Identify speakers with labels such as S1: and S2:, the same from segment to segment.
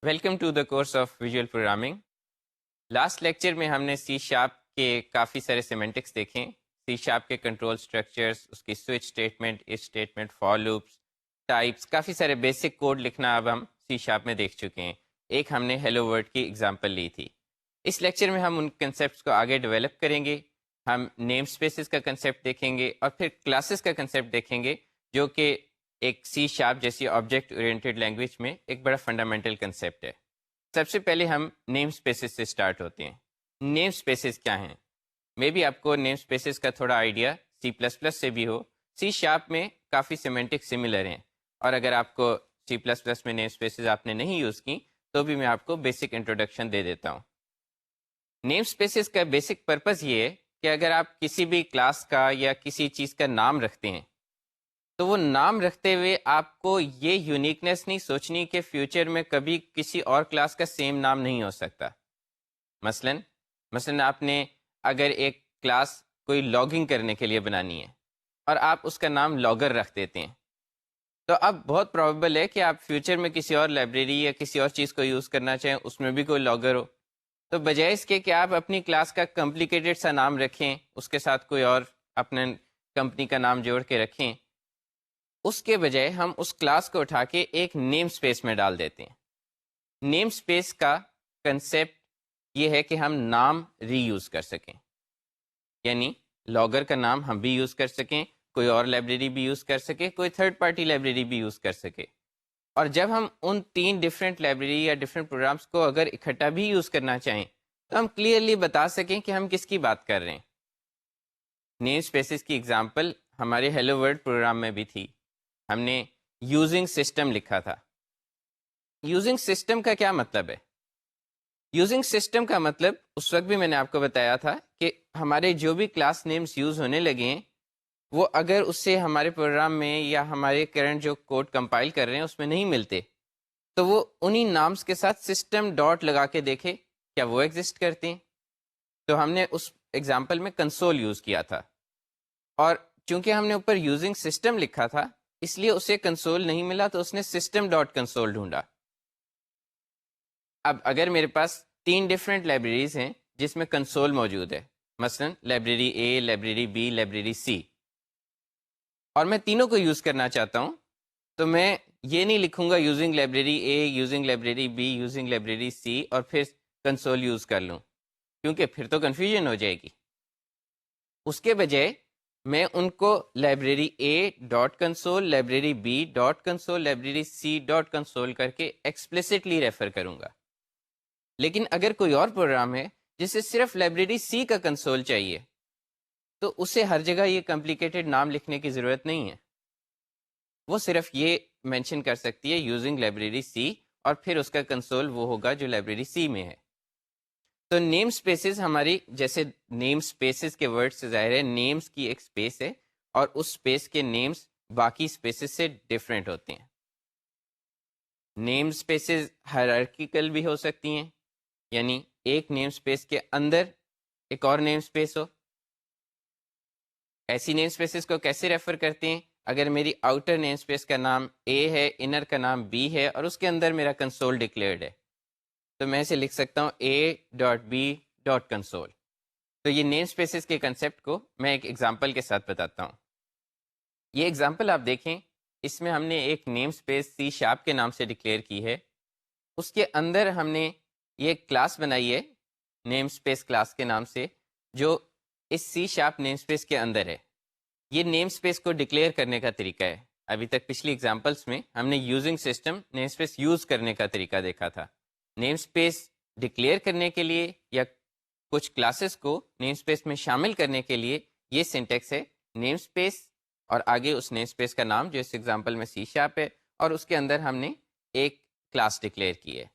S1: Welcome to the course of visual programming. Last lecture میں ہم نے سی شارپ کے کافی سارے سیمینٹکس دیکھیں. سی شارپ کے کنٹرول اسٹرکچرس، اس کی switch statement, if statement, for loops, types, کافی سارے بیسک کوڈ لکھنا اب ہم سی شارپ میں دیکھ چکے ہیں. ایک ہم نے ہیلو ورلڈ کی ایگزامپل لی تھی. اس لیکچر میں ہم ان کنسیپٹس کو آگے ڈیولپ کریں گے. ہم نیم اسپیسز کا کنسیپٹ دیکھیں گے اور پھر کلاسز کا کنسیپٹ دیکھیں گے، جو کہ ایک سی شارپ جیسی آبجیکٹ اورینٹیڈ لینگویج میں ایک بڑا فنڈامنٹل کنسیپٹ ہے. سب سے پہلے ہم نیم اسپیسز سے اسٹارٹ ہوتے ہیں. نیم اسپیسز کیا ہیں؟ مے بی آپ کو نیم اسپیسز کا تھوڑا آئیڈیا سی پلس پلس سے بھی ہو. سی شارپ میں کافی سیمینٹک سملر ہیں، اور اگر آپ کو سی پلس پلس میں نیم اسپیسز آپ نے نہیں یوز کی تو بھی میں آپ کو بیسک انٹروڈکشن دے دیتا ہوں. نیم اسپیسز کا بیسک پرپز یہ ہے کہ اگر آپ کسی بھی کلاس کا یا کسی چیز کا نام رکھتے ہیں تو وہ نام رکھتے ہوئے آپ کو یہ یونیکنیس نہیں سوچنی کہ فیوچر میں کبھی کسی اور کلاس کا سیم نام نہیں ہو سکتا. مثلاً آپ نے اگر ایک کلاس کوئی لاگنگ کرنے کے لیے بنانی ہے اور آپ اس کا نام لاگر رکھ دیتے ہیں، تو اب بہت پروبیبل ہے کہ آپ فیوچر میں کسی اور لائبریری یا کسی اور چیز کو یوز کرنا چاہیں، اس میں بھی کوئی لاگر ہو. تو بجائے اس کے کہ آپ اپنی کلاس کا کمپلیکیٹڈ سا نام رکھیں، اس کے ساتھ کوئی اور اپنے کمپنی کا نام جوڑ کے رکھیں، اس کے بجائے ہم اس کلاس کو اٹھا کے ایک نیم اسپیس میں ڈال دیتے ہیں. نیم اسپیس کا کنسیپٹ یہ ہے کہ ہم نام ری یوز کر سکیں، یعنی لاگر کا نام ہم بھی یوز کر سکیں، کوئی اور لائبریری بھی یوز کر سکے، کوئی تھرڈ پارٹی لائبریری بھی یوز کر سکے. اور جب ہم ان تین ڈفرینٹ لائبریری یا ڈفرینٹ پروگرامس کو اگر اکٹھا بھی یوز کرنا چاہیں تو ہم کلیئرلی بتا سکیں کہ ہم کس کی بات کر رہے ہیں. نیم اسپیسز کی ایگزامپل ہمارے ہیلو ورلڈ پروگرام میں بھی تھی. ہم نے یوزنگ سسٹم لکھا تھا. یوزنگ سسٹم کا کیا مطلب ہے؟ یوزنگ سسٹم کا مطلب اس وقت بھی میں نے آپ کو بتایا تھا کہ ہمارے جو بھی کلاس نیمز یوز ہونے لگے ہیں وہ اگر اس سے ہمارے پروگرام میں یا ہمارے کرنٹ جو کوڈ کمپائل کر رہے ہیں اس میں نہیں ملتے تو وہ انہی نامز کے ساتھ سسٹم ڈاٹ لگا کے دیکھے کیا وہ ایگزسٹ کرتے ہیں. تو ہم نے اس ایگزامپل میں کنسول یوز کیا تھا، اور چونکہ ہم نے اوپر یوزنگ سسٹم لکھا تھا اس لیے اسے کنسول نہیں ملا تو اس نے سسٹم ڈاٹ کنسول ڈھونڈا. اب اگر میرے پاس تین ڈفرینٹ لائبریریز ہیں جس میں کنسول موجود ہے، مثلا library A, library B, library C, اور میں تینوں کو یوز کرنا چاہتا ہوں، تو میں یہ نہیں لکھوں گا using library A, using library B, using library C اور پھر کنسول یوز کر لوں، کیونکہ پھر تو کنفیوژن ہو جائے گی. اس کے بجائے میں ان کو library A dot console, library B dot console, library C dot console کر کے ایکسپلیسٹلی ریفر کروں گا. لیکن اگر کوئی اور پروگرام ہے جسے صرف لائبریری سی کا کنسول چاہیے تو اسے ہر جگہ یہ کمپلیکیٹڈ نام لکھنے کی ضرورت نہیں ہے. وہ صرف یہ مینشن کر سکتی ہے یوزنگ لائبریری سی، اور پھر اس کا کنسول وہ ہوگا جو لائبریری سی میں ہے. تو نیم اسپیسز ہماری، جیسے نیم اسپیسز کے ورڈ سے ظاہر ہے نیمز کی ایک اسپیس ہے، اور اس اسپیس کے نیمز باقی اسپیسز سے ڈفرینٹ ہوتے ہیں. نیم اسپیسز ہائرارکیکل بھی ہو سکتی ہیں، یعنی ایک نیم اسپیس کے اندر ایک اور نیم اسپیس ہو. ایسی نیم اسپیسز کو کیسے ریفر کرتے ہیں؟ اگر میری آؤٹر نیم اسپیس کا نام اے ہے، انر کا نام بی ہے، اور اس کے اندر میرا کنسول ڈکلیئرڈ ہے، تو میں اسے لکھ سکتا ہوں اے ڈاٹ بی ڈاٹ کنسول. تو یہ نیم اسپیسز کے کنسیپٹ کو میں ایک ایگزامپل کے ساتھ بتاتا ہوں. یہ ایگزامپل آپ دیکھیں، اس میں ہم نے ایک نیم اسپیس سی شارپ کے نام سے ڈکلیئر کی ہے. اس کے اندر ہم نے یہ کلاس بنائی ہے نیم اسپیس کلاس کے نام سے، جو اس سی شارپ نیم اسپیس کے اندر ہے. یہ نیم اسپیس کو ڈکلیئر کرنے کا طریقہ ہے. ابھی تک پچھلی ایگزامپلس میں ہم نے یوزنگ سسٹم نیم اسپیس یوز کرنے کا طریقہ دیکھا تھا. نیم اسپیس ڈکلیئر کرنے کے لیے یا کچھ کلاسز کو نیم اسپیس میں شامل کرنے کے لیے یہ سینٹیکس ہے نیم اسپیس اور آگے اس نیم اسپیس کا نام جو اس ایگزامپل میں سی شارپ ہے، اور اس کے اندر ہم نے ایک کلاس ڈکلیئر کی ہے.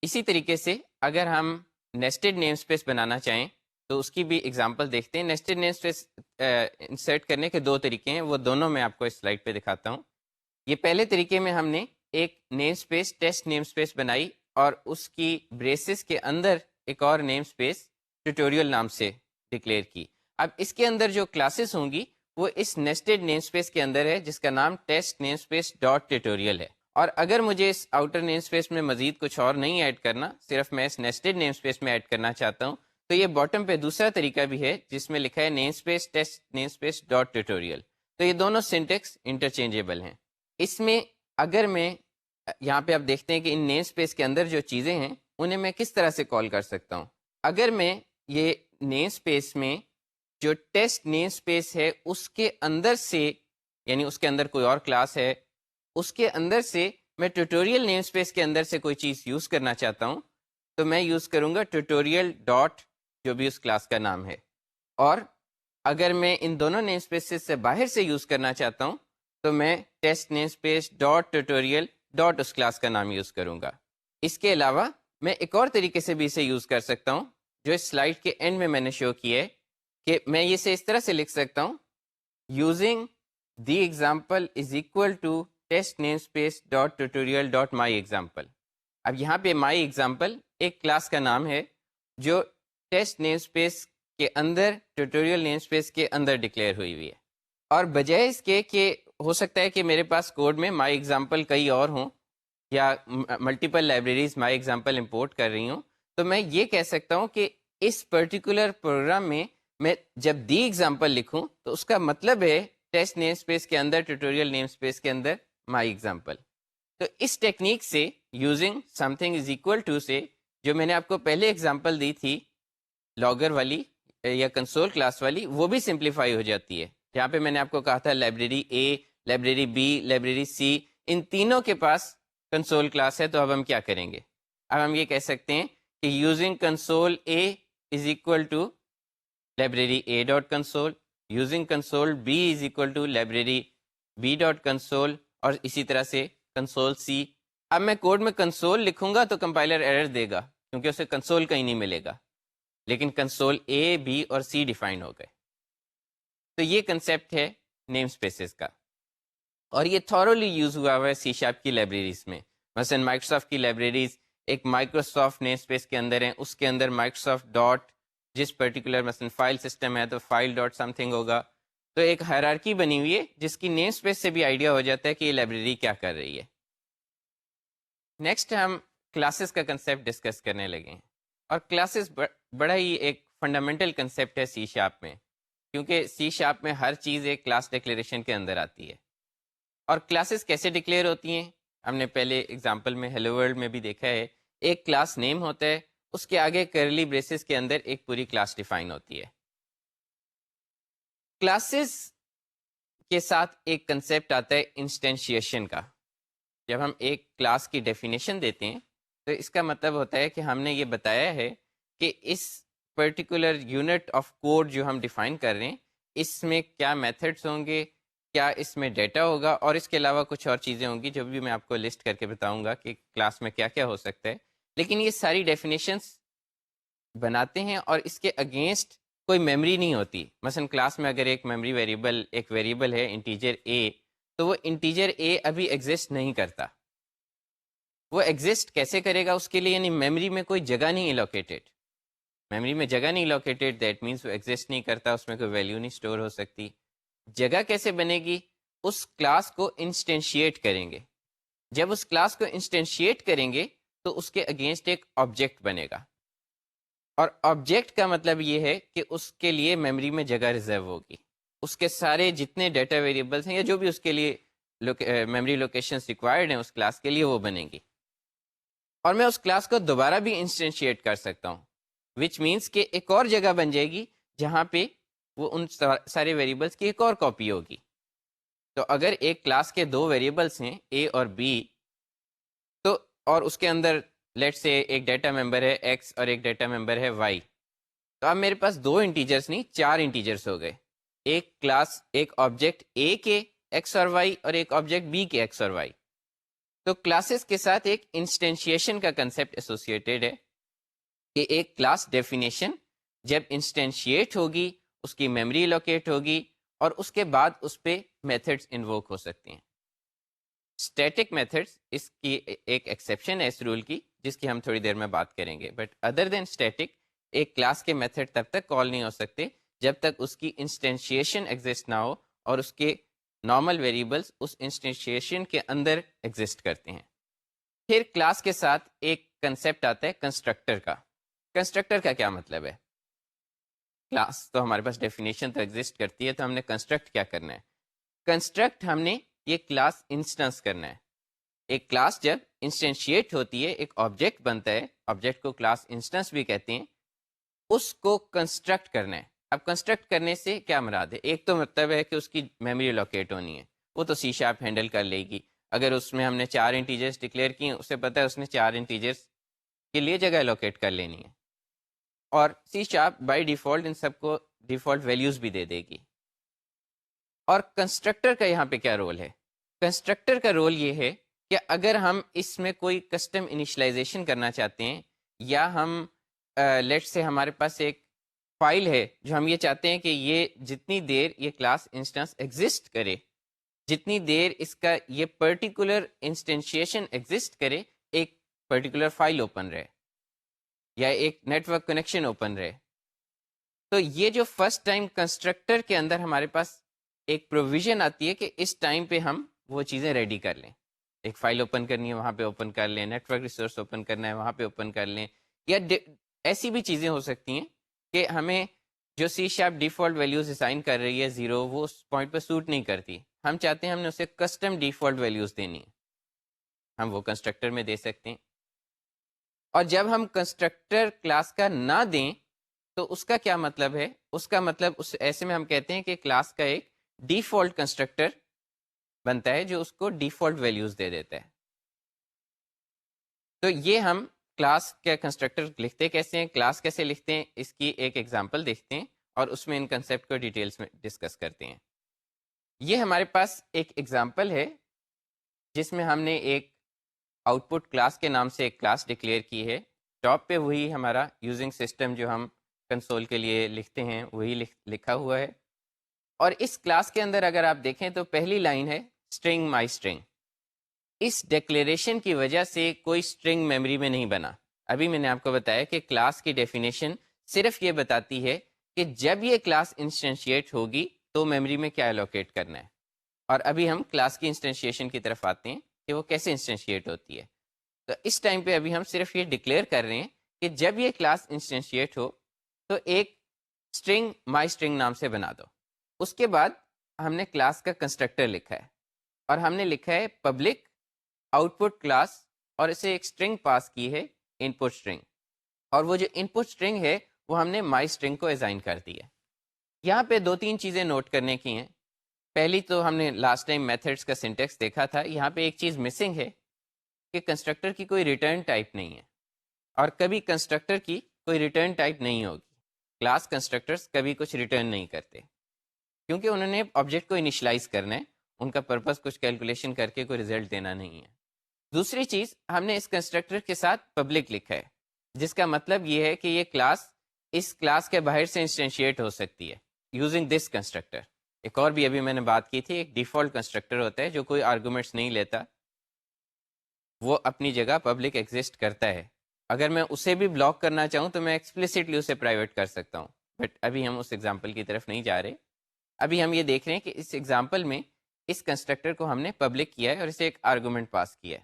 S1: اسی طریقے سے اگر ہم نیسٹڈ نیم اسپیس بنانا چاہیں تو اس کی بھی ایگزامپل دیکھتے ہیں. نیسٹڈ نیم اسپیس انسرٹ کرنے کے دو طریقے ہیں، وہ دونوں میں آپ کو اس سلائڈ پہ دکھاتا ہوں. یہ پہلے طریقے میں ہم نے ایک نیم اسپیس ٹیسٹ نیم اسپیس بنائی اور اس کی بریسز کے اندر ایک اور نیم اسپیس ٹیوٹوریل نام سے ڈکلیئر کی. اب اس کے اندر جو کلاسز ہوں گی وہ اس نیسٹڈ نیم اسپیس کے اندر ہے جس کا نام test namespace dot tutorial ہے، اور اگر مجھے اس آؤٹر نیم اسپیس میں مزید کچھ اور نہیں ایڈ کرنا، صرف میں اس نیسٹڈ نیم اسپیس میں ایڈ کرنا چاہتا ہوں، تو یہ باٹم پہ دوسرا طریقہ بھی ہے جس میں لکھا ہے نیم space test namespace dot tutorial. تو یہ دونوں سنٹیکس انٹرچینجیبل ہیں. اس میں اگر میں یہاں پہ آپ دیکھتے ہیں کہ ان نیم اسپیس کے اندر جو چیزیں ہیں انہیں میں کس طرح سے کال کر سکتا ہوں. اگر میں یہ نیم اسپیس میں جو ٹیسٹ نیم اسپیس ہے اس کے اندر سے، یعنی اس کے اندر کوئی اور کلاس ہے، اس کے اندر سے میں ٹیوٹوریل نیم اسپیس کے اندر سے کوئی چیز یوز کرنا چاہتا ہوں، تو میں یوز کروں گا ٹیوٹوریل ڈاٹ جو بھی اس کلاس کا نام ہے. اور اگر میں ان دونوں نیم اسپیسز سے باہر سے یوز کرنا چاہتا ہوں تو میں test namespace dot tutorial dot اس کلاس کا نام یوز کروں گا. اس کے علاوہ میں ایک اور طریقے سے بھی اسے یوز کر سکتا ہوں جو اس سلائڈ کے اینڈ میں نے شو کیا ہے، کہ میں اسے اس طرح سے لکھ سکتا ہوں using the example is equal to test namespace dot tutorial dot my example. اب یہاں پہ مائی ایگزامپل ایک کلاس کا نام ہے جو ٹیسٹ نیم اسپیس کے اندر ٹیوٹوریل نیم اسپیس کے اندر ڈکلیئر ہوئی ہوئی ہے. اور بجائے اس کے کہ ہو سکتا ہے کہ میرے پاس کوڈ میں مائی ایگزامپل کئی اور ہوں یا multiple libraries my example import کر رہی ہوں، تو میں یہ کہہ سکتا ہوں کہ اس پرٹیکولر پروگرام میں جب دی ایگزامپل لکھوں تو اس کا مطلب ہے ٹیسٹ نیم اسپیس کے اندر ٹیوٹوریل نیم اسپیس کے اندر مائی ایگزامپل. تو اس ٹیکنیک سے using something is equal to سے جو میں نے آپ کو پہلے ایگزامپل دی تھی لاگر والی یا کنسول کلاس والی، وہ بھی سمپلیفائی ہو جاتی ہے. جہاں پہ میں نے آپ کو کہا تھا library A, library B, library C, ان تینوں کے پاس کنسول کلاس ہے. تو اب ہم کیا کریں گے؟ اب ہم یہ کہہ سکتے ہیں کہ using console A is equal to library A dot console, using console B is equal to library B dot console, اور اسی طرح سے کنسول سی. اب میں کوڈ میں کنسول لکھوں گا تو کمپائلر ایرر دے گا کیونکہ اسے کنسول کہیں نہیں ملے گا، لیکن کنسول اے، بی اور سی ڈیفائن ہو گئے. تو یہ کنسیپٹ ہے نیم اسپیسز کا، اور یہ تھورولی یوز ہوا ہوا ہے سی شارپ کی لائبریریز میں. مثلا مائکروسافٹ کی لائبریریز ایک مائکروسافٹ نیم اسپیس کے اندر ہیں، اس کے اندر مائکروسافٹ ڈاٹ جس پرٹیکولر مثلا فائل سسٹم ہے تو فائل ڈاٹ سم تھنگ ہوگا. تو ایک ہائرارکی بنی ہوئی ہے جس کی نیم اسپیس سے بھی آئیڈیا ہو جاتا ہے کہ یہ لائبریری کیا کر رہی ہے. نیکسٹ ہم کلاسز کا کنسیپٹ ڈسکس کرنے لگے ہیں، اور کلاسز بڑا ہی ایک فنڈامنٹل کنسیپٹ ہے سی شارپ میں، کیونکہ سی شارپ میں ہر چیز ایک کلاس ڈکلیریشن کے اندر آتی ہے. اور کلاسز کیسے ڈکلیئر ہوتی ہیں؟ ہم نے پہلے اگزامپل میں ہیلو ورلڈ میں بھی دیکھا ہے. ایک کلاس نیم ہوتا ہے، اس کے آگے کرلی بریسز کے اندر ایک پوری کلاس ڈیفائن ہوتی ہے. کلاسز کے ساتھ ایک کنسیپٹ آتا ہے انسٹینشیشن کا. جب ہم ایک کلاس کی ڈیفینیشن دیتے ہیں تو اس کا مطلب ہوتا ہے کہ ہم نے یہ بتایا ہے کہ اس پرٹیکولر یونٹ آف کوڈ جو ہم ڈیفائن کر رہے ہیں اس میں کیا میتھڈس ہوں گے، کیا اس میں ڈیٹا ہوگا، اور اس کے علاوہ کچھ اور چیزیں ہوں گی جو بھی میں آپ کو لسٹ کر کے بتاؤں گا کہ کلاس میں کیا کیا ہو سکتا ہے. لیکن یہ ساری ڈیفینیشنس بناتے ہیں اور اس کے اگینسٹ کوئی میموری نہیں ہوتی. مثلا کلاس میں اگر ایک میموری ویریبل ایک ویریبل ہے انٹیجر اے، تو وہ انٹیجر اے ابھی ایگزسٹ نہیں کرتا. وہ ایگزسٹ کیسے کرے گا؟ اس کے لیے یعنی میموری میں کوئی جگہ نہیں الوکیٹڈ. میموری میں جگہ نہیں الوکیٹڈ، دیٹ مینس وہ ایگزسٹ نہیں کرتا، اس میں کوئی ویلیو نہیں اسٹور ہو سکتی. جگہ کیسے بنے گی؟ اس کلاس کو انسٹینشیٹ کریں گے. جب اس کلاس کو انسٹینشیٹ کریں گے تو اس کے اگینسٹ ایک آبجیکٹ بنے گا، اور آبجیکٹ کا مطلب یہ ہے کہ اس کے لیے میموری میں جگہ ریزرو ہوگی. اس کے سارے جتنے ڈیٹا ویریبلس ہیں یا جو بھی اس کے لیے میموری لوکیشنس ریکوائرڈ ہیں اس کلاس کے لیے، وہ بنیں گی. اور میں اس کلاس کو دوبارہ بھی انسٹینشیٹ کر سکتا ہوں، وچ مینس کہ ایک اور جگہ بن جائے گی جہاں پہ وہ ان سارے ویریبلس کی ایک اور کاپی ہوگی. تو اگر ایک کلاس کے دو ویریبلس ہیں اے اور بی، تو اور اس کے اندر لیٹ سے ایک ڈیٹا ممبر ہے ایکس اور ایک ڈیٹا ممبر ہے وائی، تو اب میرے پاس دو انٹیجرس نہیں 4 انٹیجرس ہو گئے. ایک کلاس ایک آبجیکٹ اے کے ایکس اور وائی اور ایک آبجیکٹ بی کے ایکس اور وائی. تو کلاسز کے ساتھ ایک انسٹینشیشن کا کنسیپٹ ایسوسیٹیڈ ہے کہ ایک کلاس ڈیفینیشن جب انسٹینشیٹ ہوگی اس کی میموری لوکیٹ ہوگی اور اس کے بعد اس پہ میتھڈس انووک ہو سکتے ہیں. اسٹیٹک میتھڈس اس کی ایک ایکسیپشن ہے اس رول کی جس کی ہم تھوڑی دیر میں بات کریں گے، بٹ ادر دین اسٹیٹک ایک کلاس کے میتھڈ تب تک کال نہیں ہو سکتے جب تک اس کی انسٹینشیشن ایگزسٹ نہ ہو اور اس کے نارمل ویریبلس اس انسٹینشیشن کے اندر ایگزسٹ کرتے ہیں. پھر کلاس کے ساتھ ایک کنسیپٹ آتا ہے کنسٹرکٹر کا. کنسٹرکٹر کا کیا مطلب ہے؟ کلاس تو ہمارے پاس ڈیفینیشن تو ایگزسٹ کرتی ہے، تو ہم نے کنسٹرکٹ کیا کرنا ہے؟ کنسٹرکٹ ہم نے یہ کلاس انسٹنس کرنا ہے. ایک کلاس جب انسٹینشیٹ ہوتی ہے، ایک آبجیکٹ بنتا ہے، آبجیکٹ کو کلاس انسٹنس بھی کہتے ہیں، اس کو کنسٹرکٹ کرنا ہے. اب کنسٹرکٹ کرنے سے کیا مراد ہے؟ ایک تو مطلب ہے کہ اس کی میموری لوکیٹ ہونی ہے، وہ تو سی شارپ ہینڈل کر لے گی. اگر اس میں ہم نے 4 انٹیجرز ڈکلیئر کی ہیں، اسے پتہ ہے اس نے 4 انٹیجرز کے لیے جگہ لوکیٹ کر لینی ہے، اور سی شارپ بائی ڈیفالٹ ان سب کو ڈیفالٹ ویلیوز بھی دے دے گی. اور کنسٹرکٹر کا یہاں پہ کیا رول ہے؟ کنسٹرکٹر کا رول یہ ہے کہ اگر ہم اس میں کوئی کسٹم انیشلائزیشن کرنا چاہتے ہیں، یا ہم لیٹ سے ہمارے پاس ایک فائل ہے جو ہم یہ چاہتے ہیں کہ یہ جتنی دیر یہ کلاس انسٹنس ایگزسٹ کرے، جتنی دیر اس کا یہ پرٹیکولر انسٹینشیشن ایگزسٹ کرے، ایک پرٹیکولر فائل اوپن رہے یا ایک نیٹ ورک کنیکشن اوپن رہے. تو یہ جو فرسٹ ٹائم کنسٹرکٹر کے اندر ہمارے پاس ایک پروویژن آتی ہے کہ اس ٹائم پہ ہم وہ چیزیں ریڈی کر لیں. ایک فائل اوپن کرنی ہے وہاں پہ اوپن کر لیں، نیٹ ورک ریسورس اوپن کرنا ہے وہاں پہ اوپن کر لیں، یا ایسی بھی چیزیں ہو سکتی ہیں کہ ہمیں جو C sharp default values assign کر رہی ہے 0، وہ اس پوائنٹ پہ سوٹ نہیں کرتی. ہم چاہتے ہیں ہم نے اسے کسٹم ڈیفالٹ ویلیوز دینی ہے، ہم وہ کنسٹرکٹر میں دے سکتے ہیں. اور جب ہم کنسٹرکٹر کلاس کا نہ دیں تو اس کا کیا مطلب ہے؟ اس کا مطلب ایسے میں ہم کہتے ہیں کہ کلاس کا ایک ڈیفالٹ کنسٹرکٹر بنتا ہے جو اس کو ڈیفالٹ ویلیوز دے دیتا ہے. تو یہ ہم کلاس کے کنسٹرکٹر لکھتے کیسے ہیں، کلاس کیسے لکھتے ہیں، اس کی ایک ایگزامپل دیکھتے ہیں اور اس میں ان کنسیپٹ کو ڈیٹیلز میں ڈسکس کرتے ہیں. یہ ہمارے پاس ایک ایگزامپل ہے جس میں ہم نے ایک آؤٹ پٹ کلاس کے نام سے ایک کلاس ڈکلیئر کی ہے. ٹاپ پہ وہی ہمارا یوزنگ سسٹم جو ہم کنسول کے لیے لکھتے ہیں وہی لکھا ہوا ہے. اور اس کلاس کے اندر اگر آپ دیکھیں تو پہلی لائن ہے اسٹرنگ مائی اسٹرنگ. اس ڈیکلیریشن کی وجہ سے کوئی اسٹرنگ میموری میں نہیں بنا. ابھی میں نے آپ کو بتایا کہ کلاس کی ڈیفینیشن صرف یہ بتاتی ہے کہ جب یہ کلاس انسٹینشیٹ ہوگی تو میموری میں کیا الوکیٹ کرنا ہے. اور ابھی ہم کلاس کی انسٹینشیشن کی طرف آتے ہیں کہ وہ کیسے انسٹینشیٹ ہوتی ہے. تو اس ٹائم پہ ابھی ہم صرف یہ ڈکلیئر کر رہے ہیں کہ جب یہ کلاس انسٹینشیٹ ہو تو ایک اسٹرنگ مائی اسٹرنگ نام سے بنا دو. اس کے بعد ہم نے کلاس کا کنسٹرکٹر لکھا ہے اور ہم نے لکھا ہے پبلک آؤٹ پٹ کلاس، اور اسے ایک اسٹرنگ پاس کی ہے ان پٹ اسٹرنگ، اور وہ جو ان پٹ اسٹرنگ ہے وہ ہم نے مائی اسٹرنگ کو اسائن کر دی ہے. یہاں پہ 2-3 چیزیں نوٹ کرنے کی ہیں. پہلی تو ہم نے لاسٹ ٹائم میتھڈس کا سنٹیکس دیکھا تھا، یہاں پہ ایک چیز مسنگ ہے کہ کنسٹرکٹر کی کوئی ریٹرن ٹائپ نہیں ہے، اور کبھی کنسٹرکٹر کی کوئی ریٹرن ٹائپ نہیں ہوگی. کلاس کنسٹرکٹرز کبھی کچھ ریٹرن نہیں کرتے کیونکہ انہوں نے آبجیکٹ کو انیشلائز کرنا ہے، ان کا پرپس کچھ کیلکولیشن کر کے کوئی رزلٹ دینا نہیں ہے. دوسری چیز، ہم نے اس کنسٹرکٹر کے ساتھ پبلک لکھا ہے، جس کا مطلب یہ ہے کہ یہ کلاس اس کلاس کے باہر سے انسٹینشیٹ ہو سکتی ہے یوزنگ دس کنسٹرکٹر. ایک اور بھی ابھی میں نے بات کی تھی، ایک ڈیفالٹ کنسٹرکٹر ہوتا ہے جو کوئی آرگومنٹس نہیں لیتا، وہ اپنی جگہ پبلک ایگزسٹ کرتا ہے. اگر میں اسے بھی بلاک کرنا چاہوں تو میں ایکسپلیسٹلی اسے پرائیویٹ کر سکتا ہوں، بٹ ابھی ہم اس ایگزامپل کی طرف نہیں جا رہے. ابھی ہم یہ دیکھ رہے ہیں کہ اس ایگزامپل میں اس کنسٹرکٹر کو ہم نے پبلک کیا ہے اور اسے ایک آرگومنٹ پاس کیا ہے،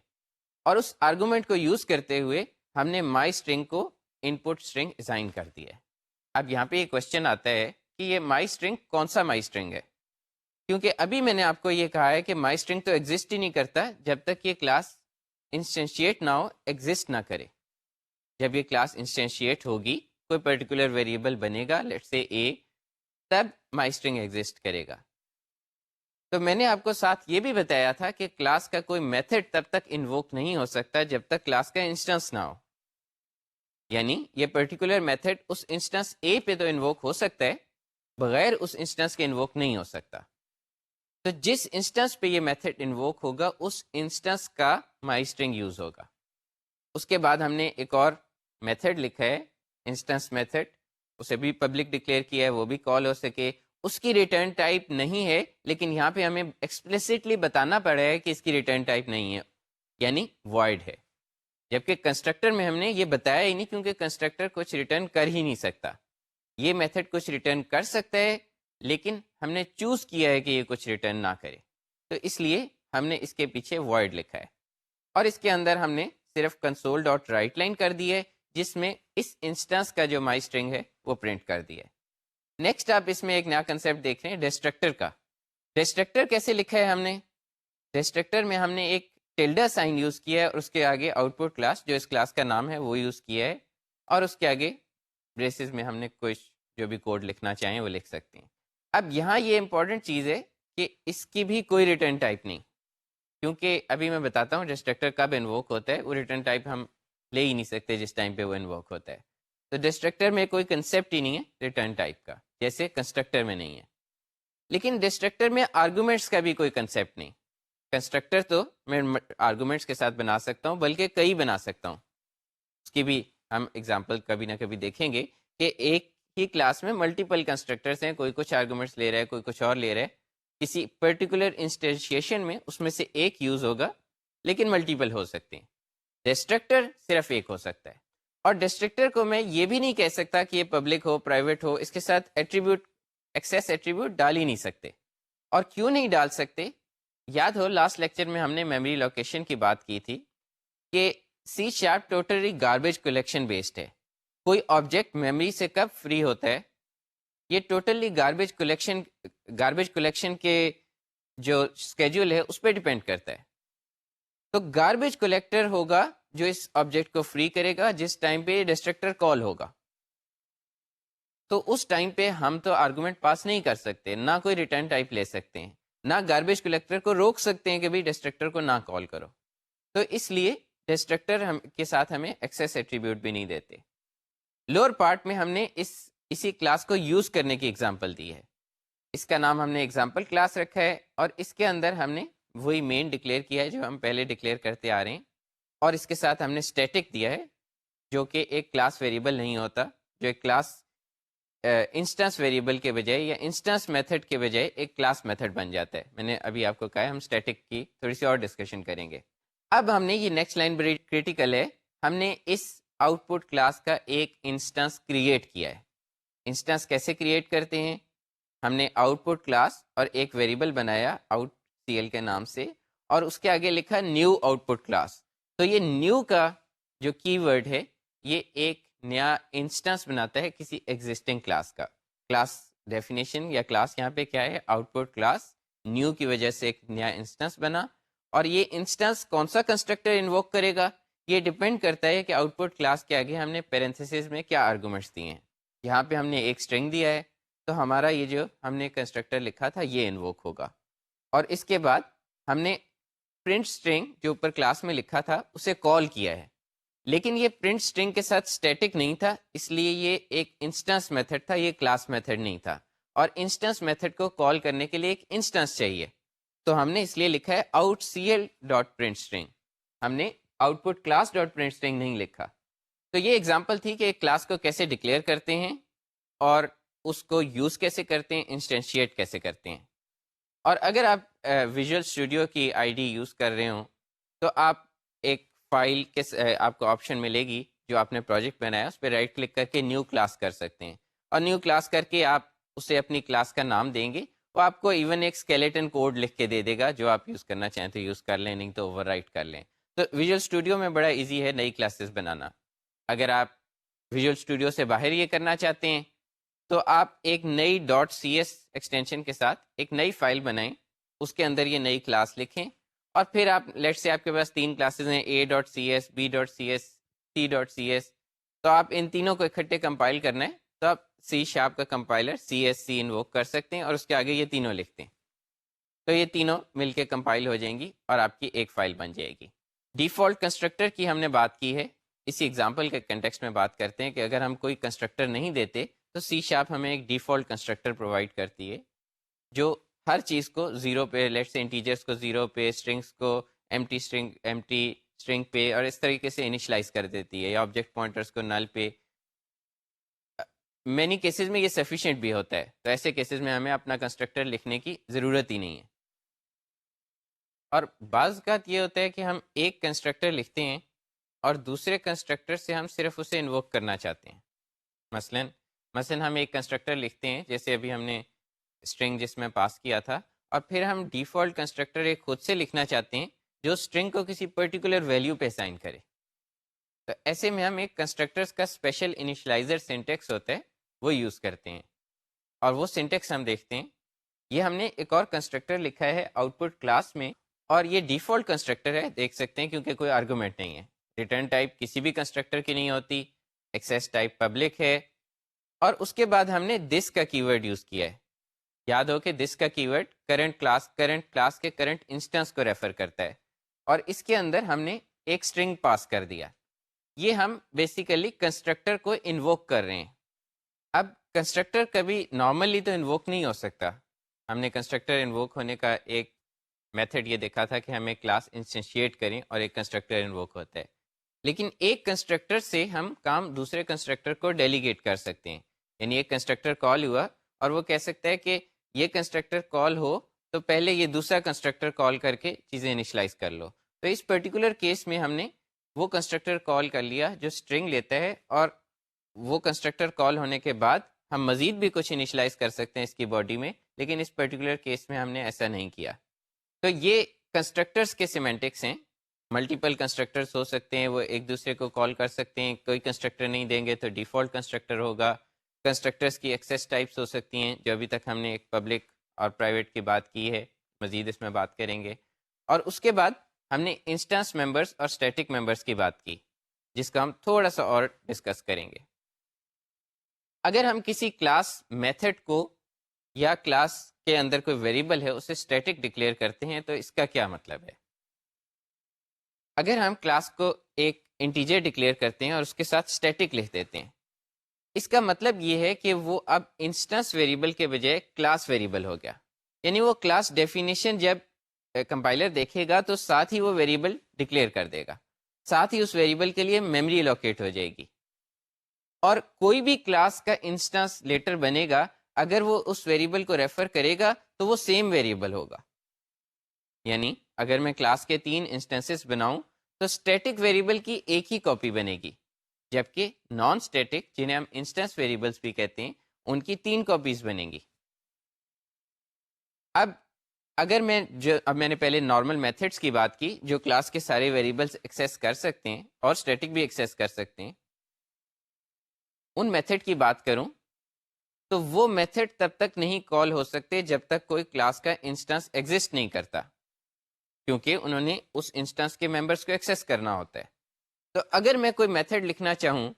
S1: اور اس آرگومنٹ کو یوز کرتے ہوئے ہم نے مائی اسٹرنگ کو ان پٹ اسٹرنگ اسائن کر دیا ہے. اب یہاں پہ یہ کوشچن آتا ہے کہ یہ مائی اسٹرنگ کون سا مائی اسٹرنگ ہے، کیونکہ ابھی میں نے آپ کو یہ کہا ہے کہ مائی اسٹرنگ تو ایگزسٹ ہی نہیں کرتا جب تک یہ کلاس انسٹینشیٹ نہ ہو، ایگزسٹ نہ کرے. جب یہ کلاس انسٹینشیٹ ہوگی، کوئی پرٹیکولر ویریبل بنے گا لیٹس سے اے، تب مائی اسٹرنگ ایگزسٹ کرے گا. تو میں نے آپ کو ساتھ یہ بھی بتایا تھا کہ کلاس کا کوئی میتھڈ تب تک انووک نہیں ہو سکتا جب تک کلاس کا انسٹنس نہ ہو. یعنی یہ پرٹیکولر میتھڈ اس انسٹنس اے پہ تو انووک ہو سکتا ہے، بغیر اس انسٹنس کے انووک نہیں ہو سکتا. تو جس انسٹنس پہ یہ میتھڈ انووک ہوگا اس انسٹنس کا مائی اسٹرنگ یوز ہوگا. اس کے بعد ہم نے ایک اور میتھڈ لکھا ہے انسٹنس میتھڈ، اسے بھی پبلک ڈکلیئر کیا ہے، وہ بھی کال ہو سکے. اس کی ریٹرن ٹائپ نہیں ہے، لیکن یہاں پہ ہمیں ایکسپلیسٹلی بتانا پڑا ہے کہ اس کی ریٹرن ٹائپ نہیں ہے، یعنی وائڈ ہے. جبکہ کنسٹرکٹر میں ہم نے یہ بتایا ہی نہیں، کیونکہ کنسٹرکٹر کچھ ریٹرن کر ہی نہیں سکتا. یہ میتھڈ کچھ ریٹرن کر سکتا ہے لیکن ہم نے چوز کیا ہے کہ یہ کچھ ریٹرن نہ کرے. تو اس لیے ہم نے اس کے پیچھے void لکھا ہے، اور اس کے اندر ہم نے صرف کنسول ڈاٹ رائٹ لائن کر دی ہے جس میں اس انسٹنس کا جو مائی اسٹرنگ ہے وہ پرنٹ کر دیا ہے۔ نیکسٹ آپ اس میں ایک نیا کنسیپٹ دیکھ رہے ہیں ڈسٹرکٹر کا۔ ڈسٹرکٹر کیسے لکھا ہے ہم نے؟ ڈسٹرکٹر میں ہم نے ایک ٹلڈا سائن یوز کیا ہے اور اس کے آگے آؤٹ پٹ کلاس جو اس کلاس کا نام ہے وہ یوز کیا ہے، اور اس کے آگے بریسز میں ہم نے کچھ جو بھی کوڈ لکھنا چاہیں وہ لکھ سکتے ہیں۔ اب یہاں یہ امپورٹنٹ چیز ہے کہ اس کی بھی کوئی ریٹرن ٹائپ نہیں، کیونکہ ابھی میں بتاتا ہوں ڈسٹرکٹر کب انووک ہوتا ہے، وہ ریٹرن ٹائپ ہم لے ہی نہیں سکتے جس ٹائم پہ وہ انووک ہوتا ہے۔ تو ڈسٹرکٹر میں کوئی کنسیپٹ ہی نہیں ہے ریٹرن ٹائپ کا، جیسے کنسٹرکٹر میں نہیں ہے۔ لیکن ڈسٹرکٹر میں آرگومنٹس کا بھی کوئی کنسیپٹ نہیں۔ کنسٹرکٹر تو میں آرگومنٹس کے ساتھ بنا سکتا ہوں، بلکہ کئی بنا سکتا ہوں، اس کی بھی ہم اگزامپل کبھی نہ کبھی دیکھیں گے کہ ایک ہی کلاس میں ملٹیپل کنسٹرکٹرس ہیں، کوئی کچھ آرگومنٹس لے رہا ہے، کوئی کچھ اور لے رہا ہے، کسی پرٹیکولر انسٹینشیشن میں اس میں سے ایک یوز ہوگا لیکن ملٹیپل ہو سکتے ہیں۔ ڈسٹرکٹر صرف ایک ہو سکتا ہے، اور ڈسٹرکٹر کو میں یہ بھی نہیں کہہ سکتا کہ یہ پبلک ہو پرائیویٹ ہو، اس کے ساتھ ایٹریبیوٹ ایکسیس ایٹریبیوٹ ڈال ہی نہیں سکتے۔ اور کیوں نہیں ڈال سکتے؟ یاد ہو لاسٹ لیکچر میں ہم نے میموری لوکیشن کی بات کی تھی کہ C sharp totally garbage collection based ہے۔ کوئی آبجیکٹ میموری سے کب فری ہوتا ہے؟ یہ ٹوٹلی گاربیج کلیکشن کے جو اسکیڈول ہے اس پہ ڈپینڈ کرتا ہے۔ تو گاربیج کلیکٹر ہوگا جو اس آبجیکٹ کو فری کرے گا جس ٹائم پہ ڈسٹرکٹر کال ہوگا۔ تو اس ٹائم پہ ہم تو آرگومنٹ پاس نہیں کر سکتے، نہ کوئی ریٹرن ٹائپ لے سکتے ہیں، نہ گاربیج کلیکٹر کو روک سکتے ہیں کہ بھی ڈسٹرکٹر کو نہ کال کرو۔ تو اس لیے ڈسٹرکٹر کے ساتھ ہمیں ایکسیس ایٹریبیوٹ بھی نہیں دیتے۔ لوور پارٹ میں ہم نے اسی کلاس کو یوز کرنے کی ایگزامپل دی ہے، اس کا نام ہم نے ایگزامپل کلاس رکھا ہے، اور اس کے اندر ہم نے وہی مین ڈکلیئر کیا ہے جو ہم پہلے ڈکلیئر کرتے آ رہے ہیں، اور اس کے ساتھ ہم نے اسٹیٹک دیا ہے جو کہ ایک کلاس ویریبل نہیں ہوتا، جو ایک کلاس انسٹنس ویریبل کے بجائے یا انسٹنس میتھڈ کے بجائے ایک کلاس میتھڈ بن جاتا ہے۔ میں نے ابھی آپ کو کہا ہے ہم اسٹیٹک کی تھوڑی سی اور ڈسکشن کریں گے۔ اب ہم نے یہ نیکسٹ لائن بڑی کریٹیکل ہے، ہم نے اس آؤٹ پٹ کلاس کا ایک انسٹنس کریٹ کیا ہے۔ انسٹنس کیسے کریٹ کرتے ہیں؟ ہم نے آؤٹ پٹ کلاس اور ایک ویریبل بنایا آؤٹ سی ایل کے نام سے، اور اس کے آگے لکھا نیو آؤٹ پٹ کلاس۔ تو یہ نیو کا جو کی ورڈ ہے یہ ایک نیا انسٹنس بناتا ہے کسی ایگزسٹنگ کلاس کا۔ کلاس ڈیفینیشن یا کلاس یہاں پہ کیا ہے؟ آؤٹ پٹ کلاس، نیو کی وجہ سے ایک نیا انسٹنس بنا، اور یہ انسٹنس کون سا کنسٹرکٹر انووک کرے گا یہ ڈیپینڈ کرتا ہے کہ آؤٹ پٹ کلاس کے آگے ہم نے پیرنتھیسز میں کیا آرگومنٹس دیے ہیں۔ یہاں پہ ہم نے ایک اسٹرنگ دیا ہے تو ہمارا یہ جو ہم نے کنسٹرکٹر لکھا تھا یہ انووک ہوگا، اور اس کے بعد ہم نے پرنٹ اسٹرنگ جو اوپر کلاس میں لکھا تھا اسے کال کیا ہے، لیکن یہ پرنٹ اسٹرنگ کے ساتھ اسٹیٹک نہیں تھا، اس لیے یہ ایک انسٹنس میتھڈ تھا، یہ کلاس میتھڈ نہیں تھا، اور انسٹنس میتھڈ کو کال کرنے کے لیے ایک انسٹنس چاہیے، تو ہم نے اس لیے لکھا ہے out C L dot print string, ہم نے output class dot print string نہیں لکھا۔ تو یہ ایگزامپل تھی کہ ایک کلاس کو کیسے ڈکلیئر کرتے ہیں اور اس کو یوز کیسے کرتے ہیں، انسٹینشیٹ کیسے کرتے ہیں۔ اور اگر آپ ویژول اسٹوڈیو کی آئی ڈی یوز کر رہے ہوں تو آپ ایک فائل کے آپ کو آپشن ملے گی جو آپ نے پروجیکٹ بنایا، اس پہ رائٹ کلک کر کے نیو کلاس کر سکتے ہیں، اور نیو کلاس کر کے آپ اسے اپنی کلاس کا نام دیں گے، وہ آپ کو ایون ایک اسکیلیٹن کوڈ لکھ کے دے دے گا، جو آپ یوز کرنا چاہیں تو یوز کر لیں، نہیں تو اوور رائٹ کر لیں۔ تو ویژول اسٹوڈیو میں بڑا ایزی ہے نئی کلاسز بنانا۔ اگر آپ ویژول اسٹوڈیو سے باہر یہ کرنا چاہتے ہیں تو آپ ایک نئی ڈاٹ سی ایس ایکسٹینشن کے ساتھ ایک نئی فائل بنائیں، اس کے اندر یہ نئی کلاس لکھیں، اور پھر آپ لیٹ سے آپ کے پاس 3 کلاسز ہیں، A dot C S, B dot C S, C dot C S, تو آپ ان تینوں کو اکٹھے کمپائل کرنا ہے تو آپ سی شارپ کا compiler C S C invoke کر سکتے ہیں اور اس کے آگے یہ تینوں لکھتے ہیں، تو یہ تینوں مل کے کمپائل ہو جائیں گی اور آپ کی ایک فائل بن جائے گی۔ ڈیفالٹ کنسٹرکٹر کی ہم نے بات کی ہے، اسی ایگزامپل کے کنٹیکسٹ میں بات کرتے ہیں کہ اگر ہم کوئی کنسٹرکٹر نہیں دیتے تو سی شارپ ہمیں ایک ڈیفالٹ کنسٹرکٹر پرووائڈ کرتی ہے جو ہر چیز کو زیرو پہ، لیٹ سے انٹیجرز کو زیرو پہ، اسٹرنگس کو ایمٹی اسٹرنگ پہ، اور اس طریقے سے انیشلائز کر دیتی ہے، یا آبجیکٹ پوائنٹرز کو نل پہ۔ مینی کیسز میں یہ سفیشینٹ بھی ہوتا ہے، تو ایسے کیسز میں ہمیں اپنا کنسٹرکٹر لکھنے کی ضرورت ہی نہیں ہے۔ اور بعض اوقات یہ ہوتا ہے کہ ہم ایک کنسٹرکٹر لکھتے ہیں اور دوسرے کنسٹرکٹر سے ہم صرف اسے انووک کرنا چاہتے ہیں۔ مثلا ہم ایک کنسٹرکٹر لکھتے ہیں، جیسے ابھی ہم نے اسٹرنگ جس میں پاس کیا تھا، اور پھر ہم ڈیفالٹ کنسٹرکٹر ایک خود سے لکھنا چاہتے ہیں جو اسٹرنگ کو کسی پرٹیکولر ویلیو پہ اسائن کرے. تو ایسے میں ہم ایک کنسٹرکٹرس کا اسپیشل انیشلائزر سینٹیکس ہوتا ہے وہ یوز کرتے ہیں. اور وہ سینٹیکس ہم دیکھتے ہیں. یہ ہم نے ایک اور کنسٹرکٹر لکھا ہے آؤٹ پٹ کلاس میں، اور یہ ڈیفالٹ کنسٹرکٹر ہے، دیکھ سکتے ہیں کیونکہ کوئی آرگومنٹ نہیں ہے. ریٹرن ٹائپ کسی بھی کنسٹرکٹر کی نہیں ہوتی، ایکسیس ٹائپ پبلک ہے. اور اس کے بعد ہم نے دس کا کی ورڈ یوز کیا ہے. یاد ہو کہ دس کا کی ورڈ کرنٹ کلاس کے کرنٹ انسٹنس کو ریفر کرتا ہے، اور اس کے اندر ہم نے ایک اسٹرنگ پاس کر دیا. یہ ہم بیسیکلی کنسٹرکٹر کو انووک کر رہے ہیں. اب کنسٹرکٹر کبھی نارملی تو انووک نہیں ہو سکتا. ہم نے کنسٹرکٹر انووک ہونے کا ایک میتھڈ یہ دیکھا تھا کہ ہم ایک کلاس انسٹینشیٹ کریں اور ایک کنسٹرکٹر انووک ہوتا ہے. لیکن ایک کنسٹرکٹر سے ہم کام دوسرے کنسٹرکٹر کو ڈیلیگیٹ کر سکتے ہیں. یعنی ایک کنسٹرکٹر کال ہوا اور وہ کہہ سکتا ہے کہ یہ کنسٹرکٹر کال ہو تو پہلے یہ دوسرا کنسٹرکٹر کال کر کے چیزیں انیشلائز کر لو. تو اس پرٹیکولر کیس میں ہم نے وہ کنسٹرکٹر کال کر لیا جو اسٹرنگ لیتا ہے، اور وہ کنسٹرکٹر کال ہونے کے بعد ہم مزید بھی کچھ انیشلائز کر سکتے ہیں اس کی باڈی میں، لیکن اس پرٹیکولر کیس میں ہم نے ایسا نہیں کیا. تو یہ کنسٹرکٹرس کے سیمینٹکس ہیں. ملٹیپل کنسٹرکٹرس ہو سکتے ہیں، وہ ایک دوسرے کو کال کر سکتے ہیں. کوئی کنسٹرکٹر نہیں دیں گے تو ڈیفالٹ کنسٹرکٹر ہوگا. کنسٹرکٹرس کی ایکسیس ٹائپس ہو سکتی ہیں، جو ابھی تک ہم نے ایک پبلک اور پرائیویٹ کی بات کی ہے، مزید اس میں بات کریں گے. اور اس کے بعد ہم نے انسٹنس ممبرس اور اسٹیٹک ممبرس کی بات کی، جس کا ہم تھوڑا سا اور ڈسکس کریں گے. اگر ہم کسی کلاس میتھڈ کو یا کلاس کے اندر کوئی ویریبل ہے اسے اسٹیٹک ڈکلیئر کرتے ہیں تو اس کا کیا مطلب ہے؟ اگر ہم کلاس کو ایک انٹیجر ڈکلیئر کرتے ہیں اور اس کے ساتھ اسٹیٹک لکھ دیتے ہیں، اس کا مطلب یہ ہے کہ وہ اب انسٹنس ویریبل کے بجائے کلاس ویریبل ہو گیا. یعنی وہ کلاس ڈیفینیشن جب کمپائلر دیکھے گا تو ساتھ ہی وہ ویریبل ڈکلیئر کر دے گا، ساتھ ہی اس ویریبل کے لیے میموری الوکیٹ ہو جائے گی. اور کوئی بھی کلاس کا انسٹنس لیٹر بنے گا، اگر وہ اس ویریبل کو ریفر کرے گا تو وہ سیم ویریبل ہوگا. یعنی اگر میں کلاس کے 3 انسٹنسز بناؤں تو اسٹیٹک ویریبل کی ایک ہی کاپی بنے گی، جبکہ نان اسٹیٹک جنہیں ہم انسٹنس ویریبلس بھی کہتے ہیں ان کی 3 کاپیز بنیں گی. اب اگر میں نے پہلے نارمل میتھڈس کی بات کی جو کلاس کے سارے ویریبلس ایکسیس کر سکتے ہیں اور اسٹیٹک بھی ایکسیس کر سکتے ہیں، ان میتھڈ کی بات کروں تو وہ میتھڈ تب تک نہیں کال ہو سکتے جب تک کوئی کلاس کا انسٹنس ایگزسٹ نہیں کرتا، کیونکہ انہوں نے اس انسٹنس کے ممبرس کو ایکسیس کرنا ہوتا ہے. تو اگر میں کوئی میتھڈ لکھنا چاہوں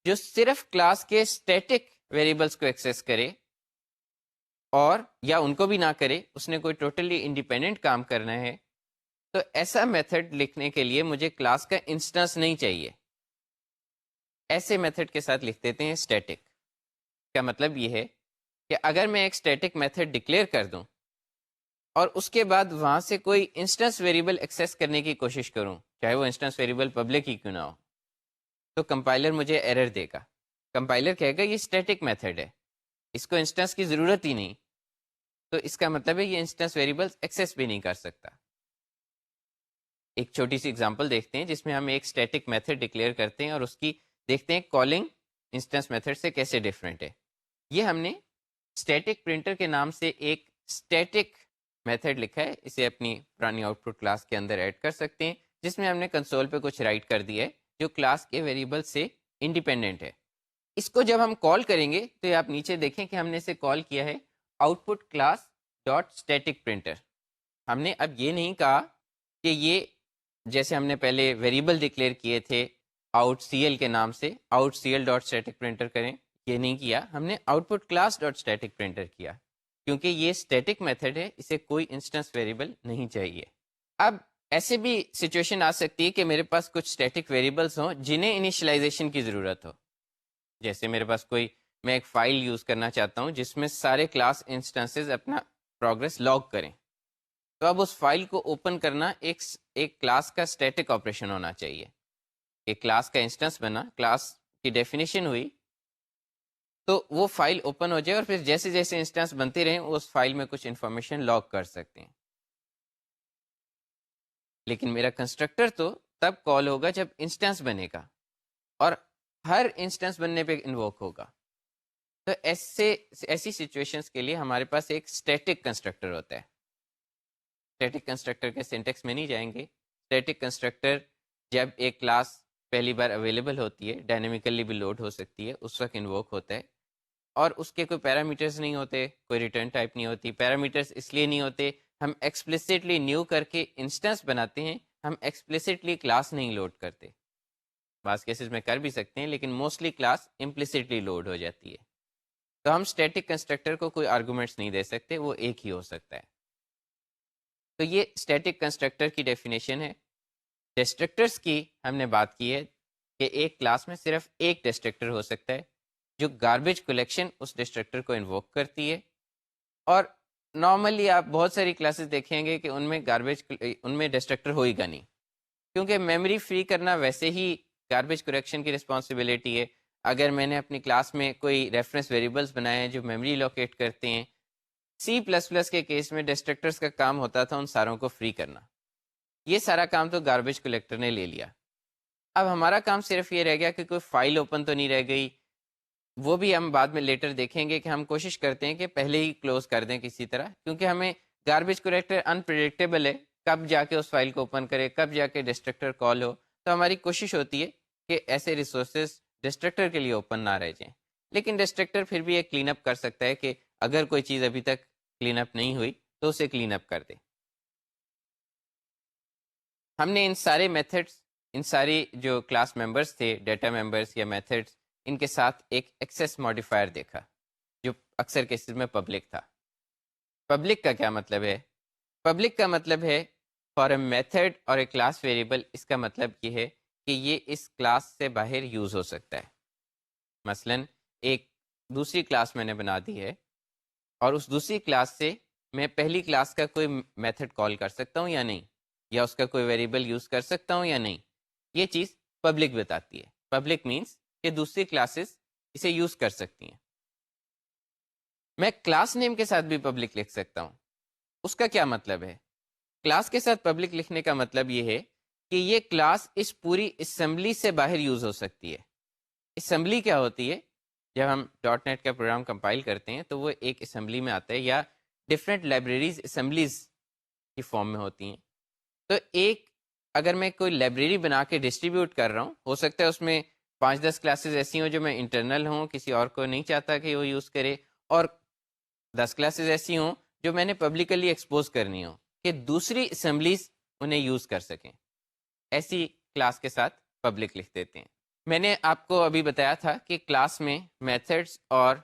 S1: جو صرف کلاس کے اسٹیٹک ویریبلس کو ایکسیس کرے اور یا ان کو بھی نہ کرے، اس نے کوئی ٹوٹلی انڈیپینڈنٹ کام کرنا ہے، تو ایسا میتھڈ لکھنے کے لیے مجھے کلاس کا انسٹنس نہیں چاہیے. ایسے میتھڈ کے ساتھ لکھ دیتے ہیں اسٹیٹک. کا مطلب یہ ہے کہ اگر میں ایک اسٹیٹک میتھڈ ڈکلیئر کر دوں اور اس کے بعد وہاں سے کوئی انسٹنس ویریبل ایکسیس کرنے کی کوشش کروں، چاہے وہ انسٹنس ویریبل پبلک ہی کیوں نہ ہو، تو کمپائلر مجھے ایرر دے گا. کمپائلر کہے گا یہ اسٹیٹک میتھڈ ہے، اس کو انسٹنس کی ضرورت ہی نہیں. تو اس کا مطلب ہے یہ انسٹنس ویریبل ایکسیس بھی نہیں کر سکتا. ایک چھوٹی سی اگزامپل دیکھتے ہیں جس میں ہم ایک اسٹیٹک میتھڈ ڈکلیئر کرتے ہیں اور اس کی دیکھتے ہیں کالنگ انسٹنس میتھڈ سے کیسے ڈفرینٹ ہے. یہ ہم نے اسٹیٹک پرنٹر کے نام سے ایک اسٹیٹک میتھڈ لکھا ہے، اسے اپنی پرانی آؤٹ پٹ کلاس کے اندر ایڈ کر سکتے ہیں، جس میں ہم نے کنسول پہ کچھ رائٹ کر دیا ہے جو کلاس کے ویریبل سے انڈیپینڈنٹ ہے. اس کو جب ہم کال کریں گے تو آپ نیچے دیکھیں کہ ہم نے اسے کال کیا ہے out put class dot static printer. ہم نے اب یہ نہیں کہا کہ یہ جیسے ہم نے پہلے ویریبل ڈکلیئر کیے تھے آؤٹ سی ایل کے نام سے out C L dot static printer کریں، یہ نہیں کیا. ہم نے output class dot static printer کیا، کیونکہ یہ اسٹیٹک میتھڈ ہے، اسے کوئی انسٹنس ویریبل نہیں چاہیے. اب ایسے بھی سچویشن آ سکتی ہے کہ میرے پاس کچھ اسٹیٹک ویریبلس ہوں جنہیں انیشلائزیشن کی ضرورت ہو. جیسے میرے پاس میں ایک فائل یوز کرنا چاہتا ہوں جس میں سارے کلاس انسٹنسز اپنا پروگرس لاگ کریں. تو اب اس فائل کو اوپن کرنا ایک کلاس کا اسٹیٹک آپریشن ہونا چاہیے. ایک کلاس کا انسٹنس بنا، کلاس کی ڈیفینیشن ہوئی، تو وہ فائل اوپن ہو جائے اور پھر جیسے جیسے انسٹنس بنتے رہیں وہ اس فائل میں کچھ انفارمیشن لاگ کر سکتے ہیں. لیکن میرا کنسٹرکٹر تو تب کال ہوگا جب انسٹنس بنے گا اور ہر انسٹنس بننے پہ انووک ہوگا. تو ایسی سچویشنز کے لیے ہمارے پاس ایک اسٹیٹک کنسٹرکٹر ہوتا ہے. اسٹیٹک کنسٹرکٹر کے سینٹیکس میں نہیں جائیں گے. اسٹیٹک کنسٹرکٹر جب ایک کلاس پہلی بار اویلیبل ہوتی ہے، ڈائنامیکلی بھی لوڈ ہو سکتی ہے، اس وقت انووک ہوتا ہے، اور اس کے کوئی پیرامیٹرز نہیں ہوتے، کوئی ریٹرن ٹائپ نہیں ہوتی. پیرامیٹرز اس لیے نہیں ہوتے، ہم ایکسپلیسٹلی نیو کر کے انسٹنس بناتے ہیں، ہم ایکسپلیسٹلی کلاس نہیں لوڈ کرتے. بعض کیسز میں کر بھی سکتے ہیں، لیکن موسٹلی کلاس امپلیسٹلی لوڈ ہو جاتی ہے. تو ہم اسٹیٹک کنسٹرکٹر کو کوئی آرگومنٹس نہیں دے سکتے، وہ ایک ہی ہو سکتا ہے. تو یہ اسٹیٹک کنسٹرکٹر کی ڈیفینیشن ہے. ڈسٹرکٹرس کی ہم نے بات کی ہے کہ ایک کلاس میں صرف ایک ڈسٹرکٹر ہو سکتا ہے جو گاربیج کلیکشن اس ڈسٹرکٹر کو انووک کرتی ہے. اور نارملی آپ بہت ساری کلاسز دیکھیں گے کہ ان میں ڈسٹرکٹر ہوئے گا نہیں، کیونکہ میموری فری کرنا ویسے ہی گاربیج کریکشن کی رسپانسبلٹی ہے. اگر میں نے اپنی کلاس میں کوئی ریفرنس ویریبلس بنائے ہیں جو میموری لوکیٹ کرتے ہیں، C++ کے کیس میں ڈسٹرکٹرز کا کام ہوتا تھا ان ساروں کو فری کرنا. یہ سارا کام تو گاربیج کلیکٹر نے لے لیا. اب ہمارا کام صرف یہ رہ گیا کہ کوئی فائل اوپن تو نہیں رہ گئی. وہ بھی ہم بعد میں لیٹر دیکھیں گے کہ ہم کوشش کرتے ہیں کہ پہلے ہی کلوز کر دیں کسی طرح، کیونکہ ہمیں گاربیج کلیکٹر انپریڈکٹیبل ہے، کب جا کے اس فائل کو اوپن کرے، کب جا کے ڈسٹرکٹر کال ہو. تو ہماری کوشش ہوتی ہے کہ ایسے ریسورسز ڈسٹرکٹر کے لیے اوپن نہ رہ جائیں. لیکن ڈسٹرکٹر پھر بھی ایک کلین اپ کر سکتا ہے کہ اگر کوئی چیز ابھی تک کلین اپ نہیں ہوئی تو اسے کلین اپ کر دے. ہم نے ان سارے میتھڈس، ان ساری جو کلاس ممبرس تھے، ڈیٹا ممبرس یا میتھڈس، ان کے ساتھ ایک ایکسیس ماڈیفائر دیکھا جو اکثر کیسز میں پبلک تھا. پبلک کا کیا مطلب ہے؟ پبلک کا مطلب ہے فار اے میتھڈ اور اے کلاس ویریبل. اس کا مطلب یہ ہے کہ یہ اس کلاس سے باہر یوز ہو سکتا ہے. مثلا ایک دوسری کلاس میں نے بنا دی ہے، اور اس دوسری کلاس سے میں پہلی کلاس کا کوئی میتھڈ کال کر سکتا ہوں یا نہیں، یا اس کا کوئی ویریبل یوز کر سکتا ہوں یا نہیں. یہ چیز پبلک بتاتی ہے. پبلک مینس کہ دوسری کلاسز اسے یوز کر سکتی ہیں. میں کلاس نیم کے ساتھ بھی پبلک لکھ سکتا ہوں. اس کا کیا مطلب ہے؟ کلاس کے ساتھ پبلک لکھنے کا مطلب یہ ہے کہ یہ کلاس اس پوری اسمبلی سے باہر یوز ہو سکتی ہے. اسمبلی کیا ہوتی ہے؟ جب ہم ڈاٹ نیٹ کا پروگرام کمپائل کرتے ہیں تو وہ ایک اسمبلی میں آتا ہے، یا ڈفرینٹ لائبریریز اسمبلیز کی فارم میں ہوتی ہیں. تو ایک اگر میں کوئی لائبریری بنا کے ڈسٹریبیوٹ کر رہا ہوں، ہو سکتا ہے اس میں 5-10 کلاسز ایسی ہوں جو میں انٹرنل ہوں، کسی اور کو نہیں چاہتا کہ وہ یوز کرے، اور 10 کلاسز ایسی ہوں جو میں نے پبلکلی ایکسپوز کرنی ہوں کہ دوسری اسمبلیز انہیں یوز کر سکیں. ایسی کلاس کے ساتھ پبلک لکھ دیتے ہیں. میں نے آپ کو ابھی بتایا تھا کہ کلاس میں میتھڈس اور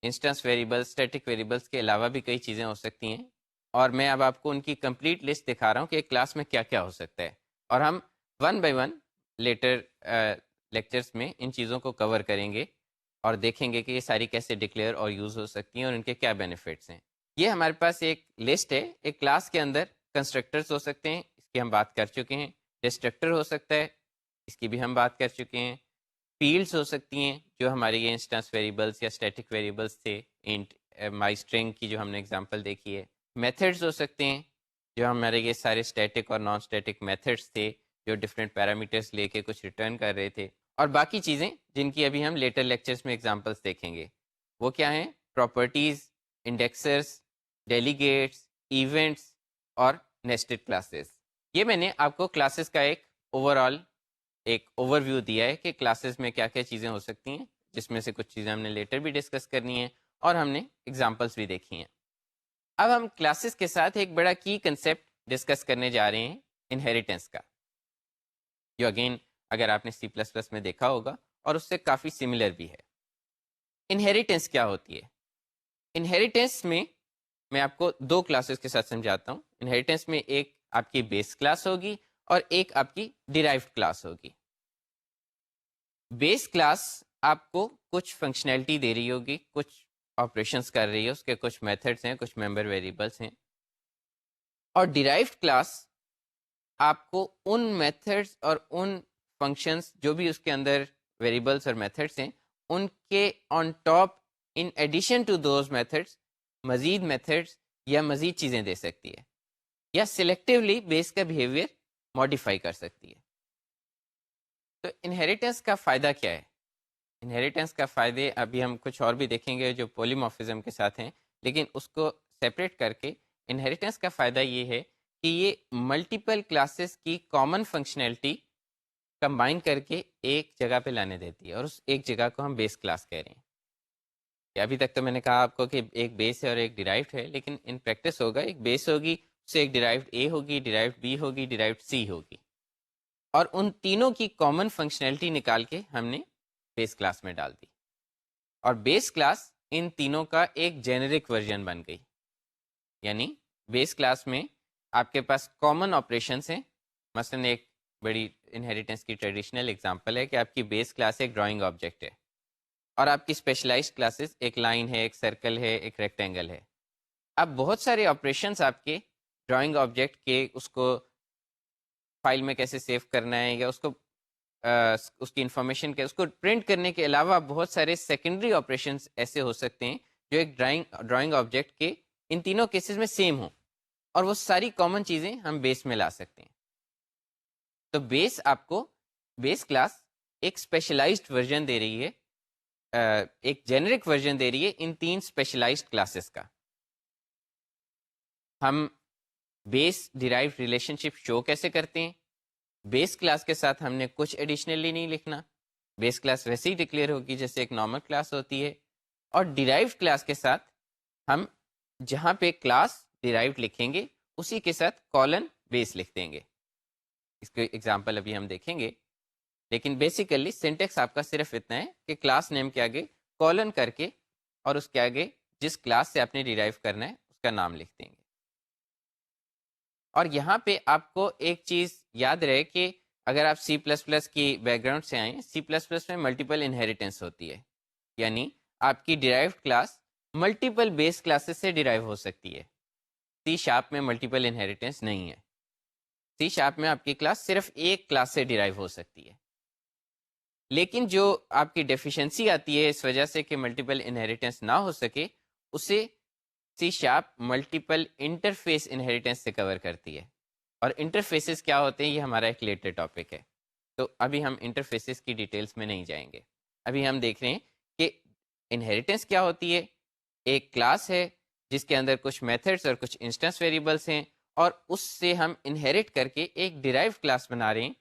S1: انسٹنس ویریبلس، اسٹیٹک ویریبلس کے علاوہ بھی کئی چیزیں ہو سکتی ہیں، اور میں اب آپ کو ان کی کمپلیٹ لسٹ دکھا رہا ہوں کہ ایک کلاس میں کیا کیا ہو سکتا ہے. اور ہم 1 بائی 1 لیٹر لیکچرز میں ان چیزوں کو کور کریں گے اور دیکھیں گے کہ یہ ساری کیسے ڈکلیئر اور یوز ہو سکتی ہیں اور ان کے کیا بینیفٹس ہیں. یہ ہمارے پاس ایک لسٹ ہے. ایک کلاس کے اندر کنسٹرکٹرز ہو سکتے ہیں، اس کی ہم بات کر چکے ہیں. ڈسٹرکٹر ہو سکتا ہے، اس کی بھی ہم بات کر چکے ہیں. فیلڈز ہو سکتی ہیں جو ہمارے یہ انسٹنس ویریبلس یا اسٹیٹک ویریبلس تھے، انٹ مائی اسٹرنگ کی جو ہم نے اگزامپل دیکھی ہے. میتھڈز ہو سکتے ہیں جو ہمارے یہ سارے اسٹیٹک اور نان اسٹیٹک میتھڈس تھے جو ڈفرینٹ پیرامیٹرس لے کے کچھ ریٹرن کر رہے تھے. اور باقی چیزیں جن کی ابھی ہم لیٹر لیکچرز میں اگزامپلس دیکھیں گے، وہ کیا ہیں؟ پراپرٹیز، انڈیکسرز، ڈیلیگیٹس، ایونٹس اور نیسٹڈ کلاسز. یہ میں نے آپ کو کلاسز کا ایک اوور ویو دیا ہے کہ کلاسز میں کیا کیا چیزیں ہو سکتی ہیں، جس میں سے کچھ چیزیں ہم نے لیٹر بھی ڈسکس کرنی ہیں اور ہم نے اگزامپلس بھی دیکھی ہیں. اب ہم کلاسز کے ساتھ ایک بڑا کی کنسیپٹ ڈسکس کرنے جا رہے ہیں، انہیریٹنس کا، جو اگین اگر آپ نے C++ میں دیکھا ہوگا اور اس سے کافی سملر بھی ہے. انہیریٹنس کیا ہوتی ہے؟ انہیریٹنس میں آپ کو 2 کلاسز کے ساتھ سمجھاتا ہوں. انہیریٹنس میں ایک آپ کی بیس کلاس ہوگی اور ایک آپ کی ڈیرائیوڈ کلاس ہوگی. بیس کلاس آپ کو کچھ فنکشنلٹی دے رہی ہوگی، کچھ آپریشنس کر رہی ہے، اس کے کچھ میتھڈس ہیں، کچھ ممبر ویریبلس ہیں. اور ڈیرائیوڈ کلاس آپ کو ان میتھڈس اور ان فنکشنس جو بھی اس کے اندر ویریبلس اور میتھڈس ہیں، ان کے on top in addition to those methods مزید میتھڈس یا مزید چیزیں دے سکتی ہے، یا سلیکٹیولی بیس کا بیہیویئر ماڈیفائی کر سکتی ہے. تو انہیریٹنس کا فائدہ کیا ہے؟ انہیریٹنس کا فائدے ابھی ہم کچھ اور بھی دیکھیں گے جو پولیمورفزم کے ساتھ ہیں، لیکن اس کو سیپریٹ کر کے انہیریٹنس کا فائدہ یہ ہے کہ یہ ملٹیپل کلاسز کی کامن فنکشنلٹی کمبائن کر کے ایک جگہ پہ لانے دیتی ہے، اور اس ایک جگہ کو ہم بیس کلاس کہہ رہے ہیں. کہ ابھی تک تو میں نے کہا آپ کو کہ ایک بیس ہے اور ایک ڈیرائیوڈ ہے، لیکن ان پریکٹس ہوگا ایک بیس ہوگی، اس سے ایک ڈیرائیوڈ اے ہوگی، ڈیرائیوڈ بی ہوگی، ڈیرائیوڈ سی ہوگی، اور ان تینوں کی کامن فنکشنلٹی نکال کے ہم نے بیس کلاس میں ڈال دی. اور بیس کلاس ان تینوں کا ایک جینرک ورژن بن گئی. یعنی بیس کلاس میں آپ کے پاس کامن آپریشنس ہیں. مثلا ایک بڑی انہیریٹنس کی ٹریڈیشنل اگزامپل ہے کہ آپ کی بیس کلاس ایک ڈرائنگ آبجیکٹ ہے، اور آپ کی اسپیشلائزڈ کلاسز ایک لائن ہے، ایک سرکل ہے، ایک ریکٹینگل ہے. اب بہت سارے آپریشنس آپ کے ڈرائنگ آبجیکٹ کے اس کو فائل میں کیسے سیو کرنا ہے، یا اس کو اس کی انفارمیشن کے اس کو پرنٹ کرنے کے علاوہ بہت سارے سیکنڈری آپریشنس ایسے ہو سکتے ہیں جو ایک ڈرائنگ آبجیکٹ کے ان تینوں کیسز میں سیم ہوں، اور وہ ساری کامن چیزیں ہم بیس میں لا سکتے ہیں. تو بیس آپ کو بیس کلاس ایک اسپیشلائزڈ ورژن دے رہی ہے، ایک جینرک ورژن دے رہی ہے ان تین اسپیشلائزڈ کلاسز کا. ہم بیس ڈیرائیوڈ ریلیشن شپ شو کیسے کرتے ہیں؟ بیس کلاس کے ساتھ ہم نے کچھ ایڈیشنلی نہیں لکھنا، بیس کلاس ویسے ہی ڈکلیئر ہوگی جیسے ایک نارمل کلاس ہوتی ہے. اور ڈیرائیوڈ کلاس کے ساتھ ہم جہاں پہ کلاس ڈیرائیوڈ لکھیں گے اسی کے ساتھ کالن بیس لکھ دیں گے. اس کے ایگزامپل ابھی ہم دیکھیں گے، لیکن بیسیکلی سینٹیکس آپ کا صرف اتنا ہے کہ کلاس نیم کے آگے کالن کر کے اور اس کے آگے جس کلاس سے آپ نے ڈیرائیو کرنا ہے اس کا نام لکھ دیں گے. اور یہاں پہ آپ کو ایک چیز یاد رہے کہ اگر آپ سی پلس پلس کی بیک گراؤنڈ سے آئیں، سی پلس پلس میں ملٹیپل انہیریٹنس ہوتی ہے. یعنی آپ کی derived class multiple base classes سے ڈیرائیو ہو سکتی ہے. سی شارپ میں ملٹیپل انہیریٹنس نہیں ہے. سی شارپ میں آپ کی کلاس صرف ایک کلاس سے ڈیرائیو ہو سکتی ہے. لیکن جو آپ کی ڈیفیشنسی آتی ہے اس وجہ سے کہ ملٹیپل انہیریٹنس نہ ہو سکے، اسے C sharp multiple interface inheritance سے کور کرتی ہے. اور انٹرفیسز کیا ہوتے ہیں یہ ہمارا ایک لیٹر ٹاپک ہے، تو ابھی ہم انٹرفیسز کی ڈیٹیلز میں نہیں جائیں گے. ابھی ہم دیکھ رہے ہیں کہ انہیریٹنس کیا ہوتی ہے. ایک کلاس ہے جس کے اندر کچھ میتھڈس اور کچھ انسٹنس ویریبلس ہیں، اور اس سے ہم انہیریٹ کر کے ایک ڈیرائیو کلاس بنا رہے ہیں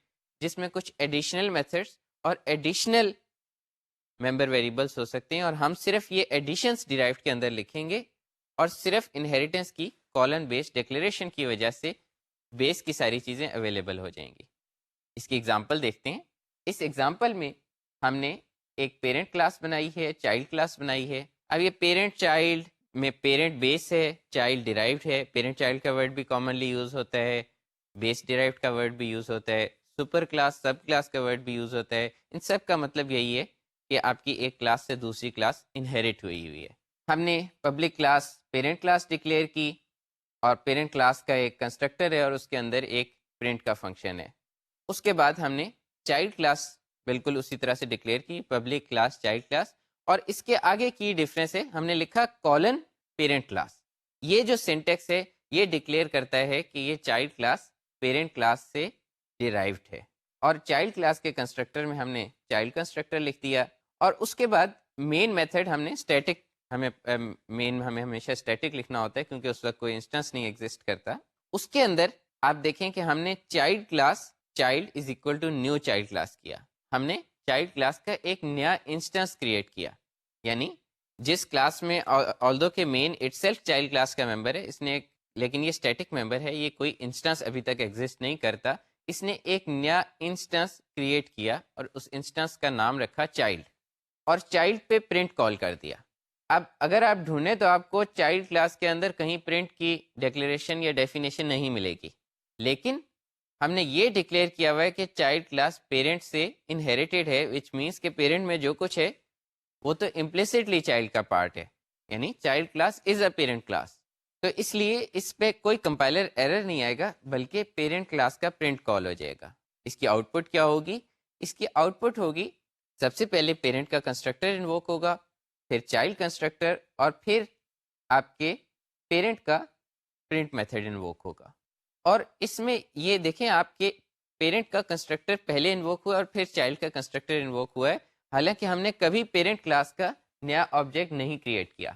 S1: جس میں کچھ ایڈیشنل میتھڈس اور ایڈیشنل ممبر ویریبلس ہو سکتے ہیں، اور ہم صرف یہ ایڈیشنس ڈیرائیو کے اندر لکھیں گے، اور صرف انہیریٹنس کی کالن بیس ڈکلیریشن کی وجہ سے بیس کی ساری چیزیں اویلیبل ہو جائیں گی. اس کی ایگزامپل دیکھتے ہیں. اس ایگزامپل میں ہم نے ایک پیرنٹ کلاس بنائی ہے، چائلڈ کلاس بنائی ہے. اب یہ پیرنٹ چائلڈ میں پیرنٹ بیس ہے، چائلڈ ڈیرائیوڈ ہے. پیرنٹ چائلڈ کا ورڈ بھی کامنلی یوز ہوتا ہے، بیس ڈیرائیوڈ کا ورڈ بھی یوز ہوتا ہے، سپر کلاس سب کلاس کا ورڈ بھی یوز ہوتا ہے. ان سب کا مطلب یہی ہے کہ آپ کی ایک کلاس سے دوسری کلاس انہیریٹ ہوئی ہے. ہم نے public class parent class declare کی، اور پیرنٹ کلاس کا ایک کنسٹرکٹر ہے اور اس کے اندر ایک پرنٹ کا فنکشن ہے. اس کے بعد ہم نے چائلڈ کلاس بالکل اسی طرح سے ڈکلیئر کی، پبلک کلاس چائلڈ کلاس، اور اس کے آگے کی ڈفرینس ہے ہم نے لکھا کالن پیرنٹ کلاس. یہ جو سینٹیکس ہے یہ ڈکلیئر کرتا ہے کہ یہ چائلڈ کلاس پیرنٹ کلاس سے ڈیرائیوڈ ہے. اور چائلڈ کلاس کے کنسٹرکٹر میں ہم نے چائلڈ کنسٹرکٹر لکھ دیا، اور اس کے بعد مین میتھڈ ہم نے اسٹیٹک، ہمیں ہمیشہ اسٹیٹک لکھنا ہوتا ہے کیونکہ اس وقت کوئی انسٹنس نہیں ایگزسٹ کرتا. اس کے اندر آپ دیکھیں کہ ہم نے child class child is equal to new child class کیا. ہم نے چائلڈ کلاس کا ایک نیا انسٹنس کریٹ کیا. یعنی جس کلاس میں آلدو کہ mean it self child class کا ممبر ہے، اس نے لیکن یہ اسٹیٹک ممبر ہے، یہ کوئی انسٹنس ابھی تک ایگزسٹ نہیں کرتا. اس نے ایک نیا انسٹنس کریٹ کیا اور اس انسٹنس کا نام رکھا چائلڈ، اور چائلڈ پہ پرنٹ کال کر دیا. اب اگر آپ ڈھونڈیں تو آپ کو چائلڈ کلاس کے اندر کہیں پرنٹ کی ڈیکلیریشن یا ڈیفینیشن نہیں ملے گی، لیکن ہم نے یہ ڈکلیئر کیا ہوا ہے کہ چائلڈ کلاس پیرنٹ سے انہیریٹڈ ہے، وچ مینس کہ پیرنٹ میں جو کچھ ہے وہ تو امپلیسٹلی چائلڈ کا پارٹ ہے. یعنی child class is a parent class. تو اس لیے اس پہ کوئی کمپائلر ایرر نہیں آئے گا، بلکہ پیرنٹ کلاس کا پرنٹ کال ہو جائے گا. اس کی آؤٹ پٹ کیا ہوگی؟ اس کی آؤٹ پٹ ہوگی سب سے پہلے پیرنٹ کا کنسٹرکٹر انووک ہوگا، پھر چائلڈ کنسٹرکٹر، اور پھر آپ کے پیرنٹ کا پرنٹ میتھڈ انووک ہوگا. اور اس میں یہ دیکھیں آپ کے پیرنٹ کا کنسٹرکٹر پہلے انووک ہوا اور پھر چائلڈ کا کنسٹرکٹر انووک ہوا ہے، حالانکہ ہم نے کبھی پیرنٹ کلاس کا نیا آبجیکٹ نہیں کریٹ کیا.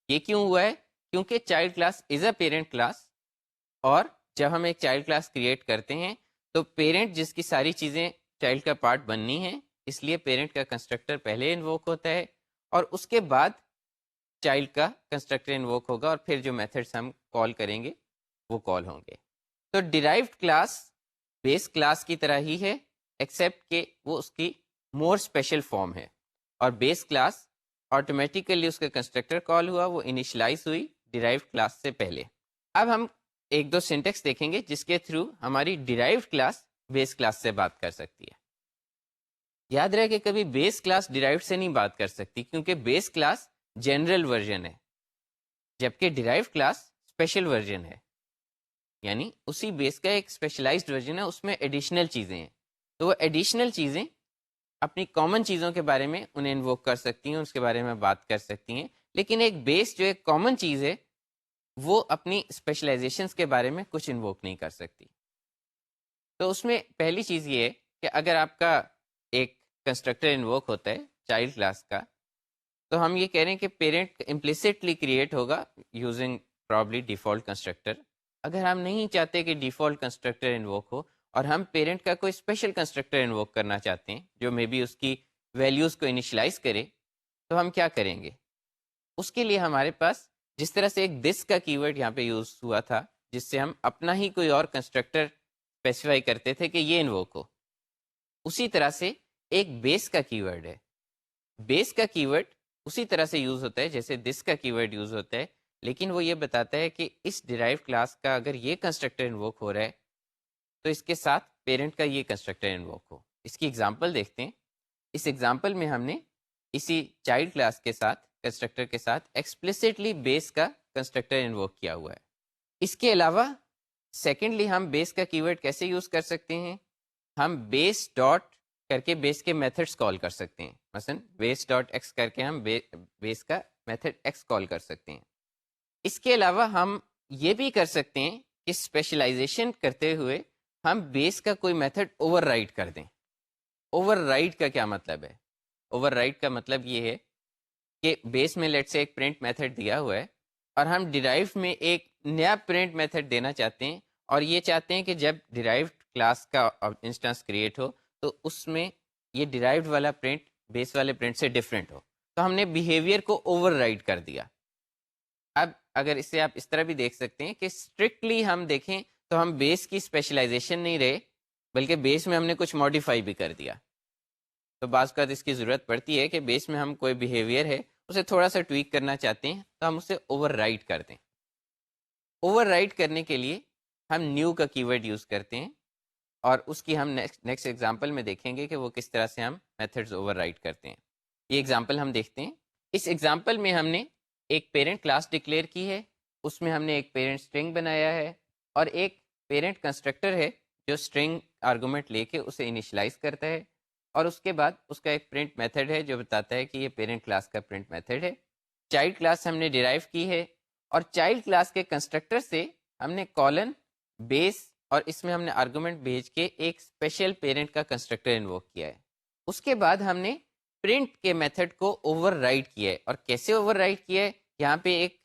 S1: یہ کیوں ہوا ہے؟ کیونکہ child class is a parent class اور جب ہم ایک چائلڈ کلاس کریٹ کرتے ہیں تو پیرنٹ جس کی ساری چیزیں چائلڈ کا پارٹ بننی ہیں، اس لیے پیرنٹ کا کنسٹرکٹر پہلے انووک ہوتا ہے اور اس کے بعد چائلڈ کا کنسٹرکٹر انووک ہوگا اور پھر جو میتھڈس ہم کال کریں گے وہ کال ہوں گے. تو ڈیرائیوڈ کلاس بیس کلاس کی طرح ہی ہے ایکسیپٹ کہ وہ اس کی مور اسپیشل فارم ہے، اور بیس کلاس آٹومیٹیکلی اس کا کنسٹرکٹر کال ہوا، وہ انیشلائز ہوئی ڈیرائیوڈ کلاس سے پہلے. اب ہم ایک دو سینٹیکس دیکھیں گے جس کے تھرو ہماری ڈیرائیوڈ کلاس بیس کلاس سے بات کر سکتی ہے. یاد رہے کہ کبھی بیس کلاس ڈیرائیوڈ سے نہیں بات کر سکتی، کیونکہ بیس کلاس جنرل ورژن ہے جبکہ ڈیرائیوڈ کلاس اسپیشل ورژن ہے، یعنی اسی بیس کا ایک اسپیشلائزڈ ورژن ہے، اس میں ایڈیشنل چیزیں ہیں. تو وہ ایڈیشنل چیزیں اپنی کامن چیزوں کے بارے میں انہیں انووک کر سکتی ہیں، اس کے بارے میں بات کر سکتی ہیں. لیکن ایک بیس جو ایک کامن چیز ہے وہ اپنی اسپیشلائزیشنس کے بارے میں کچھ انووک نہیں کر سکتی. تو اس میں پہلی چیز یہ ہے کہ اگر آپ کا ایک کنسٹرکٹر انووک ہوتا ہے چائلڈ کلاس کا، تو ہم یہ کہہ رہے ہیں کہ پیرنٹ امپلیسٹلی کریٹ ہوگا یوزنگ پرابلی ڈیفالٹ کنسٹرکٹر. اگر ہم نہیں چاہتے کہ ڈیفالٹ کنسٹرکٹر انووک ہو اور ہم پیرنٹ کا کوئی اسپیشل کنسٹرکٹر انووک کرنا چاہتے ہیں جو مے بی اس کی ویلیوز کو انیشلائز کرے، تو ہم کیا کریں گے؟ اس کے لیے ہمارے پاس جس طرح سے ایک دس کا کی ورڈ یہاں پہ یوز ہوا تھا جس سے ہم اپنا ہی کوئی اور کنسٹرکٹر اسپیسیفائی کرتے تھے کہ یہ انووک ہو، اسی طرح سے ایک بیس کا کی ورڈ ہے. بیس کا کی ورڈ اسی طرح سے یوز ہوتا ہے جیسے دس کا کی ورڈ یوز ہوتا ہے، لیکن وہ یہ بتاتا ہے کہ اس ڈیرائیو کلاس کا اگر یہ کنسٹرکٹر انووک ہو رہا ہے تو اس کے ساتھ پیرنٹ کا یہ کنسٹرکٹر انووک ہو. اس کی ایگزامپل دیکھتے ہیں. اس ایگزامپل میں ہم نے اسی چائلڈ کلاس کے ساتھ کنسٹرکٹر کے ساتھ ایکسپلیسٹلی بیس کا کنسٹرکٹر انووک کیا ہوا ہے. اس کے علاوہ سیکنڈلی ہم بیس کا کی ورڈ کیسے یوز کر سکتے ہیں؟ ہم بیس ڈاٹ کر کے بیس کے میتھڈس کال کر سکتے ہیں. مثلا بیس ڈاٹ ایکس کر کے ہم بیس کا میتھڈ ایکس کال کر سکتے ہیں. اس کے علاوہ ہم یہ بھی کر سکتے ہیں کہ اسپیشلائزیشن کرتے ہوئے ہم بیس کا کوئی میتھڈ اوور رائٹ کر دیں. اوور رائٹ کا کیا مطلب ہے؟ اوور رائٹ کا مطلب یہ ہے کہ بیس میں لیٹ سے ایک پرنٹ میتھڈ دیا ہوا ہے اور ہم ڈیرائیو میں ایک نیا پرنٹ میتھڈ دینا چاہتے ہیں، اور یہ چاہتے ہیں کہ جب ڈیرائیوڈ کلاس کا انسٹنس کریٹ ہو تو اس میں یہ ڈیرائیوڈ والا پرنٹ بیس والے پرنٹ سے ڈفرینٹ ہو. تو ہم نے بیہیویئر کو اوور رائڈ کر دیا. اب اگر اسے آپ اس طرح بھی دیکھ سکتے ہیں کہ اسٹرکٹلی ہم دیکھیں تو ہم بیس کی اسپیشلائزیشن نہیں رہے بلکہ بیس میں ہم نے کچھ ماڈیفائی بھی کر دیا. تو بعض اوقات اس کی ضرورت پڑتی ہے کہ بیس میں ہم کوئی بیہیویئر ہے اسے تھوڑا سا ٹویک کرنا چاہتے ہیں تو ہم اسے اوور رائڈ کر دیں. اوور رائڈ کرنے کے لیے ہم نیو کا کی ورڈ یوز کرتے ہیں، اور اس کی ہم نیکسٹ ایگزامپل میں دیکھیں گے کہ وہ کس طرح سے ہم میتھڈز اوور رائڈ کرتے ہیں. یہ ایگزامپل ہم دیکھتے ہیں. اس ایگزامپل میں ہم نے ایک پیرنٹ کلاس ڈکلیئر کی ہے، اس میں ہم نے ایک پیرنٹ اسٹرنگ بنایا ہے اور ایک پیرنٹ کنسٹرکٹر ہے جو اسٹرنگ آرگومنٹ لے کے اسے انیشلائز کرتا ہے، اور اس کے بعد اس کا ایک پرنٹ میتھڈ ہے جو بتاتا ہے کہ یہ پیرنٹ کلاس کا پرنٹ میتھڈ ہے. چائلڈ کلاس ہم نے ڈیرائیو کی ہے اور چائلڈ کلاس کے کنسٹرکٹر سے ہم نے کالن بیس اور اس میں ہم نے آرگومنٹ بھیج کے ایک اسپیشل پیرنٹ کا کنسٹرکٹر انووک کیا ہے. اس کے بعد ہم نے پرنٹ کے میتھڈ کو اوور رائڈ کیا ہے. اور کیسے اوور رائڈ کیا ہے؟ یہاں پہ ایک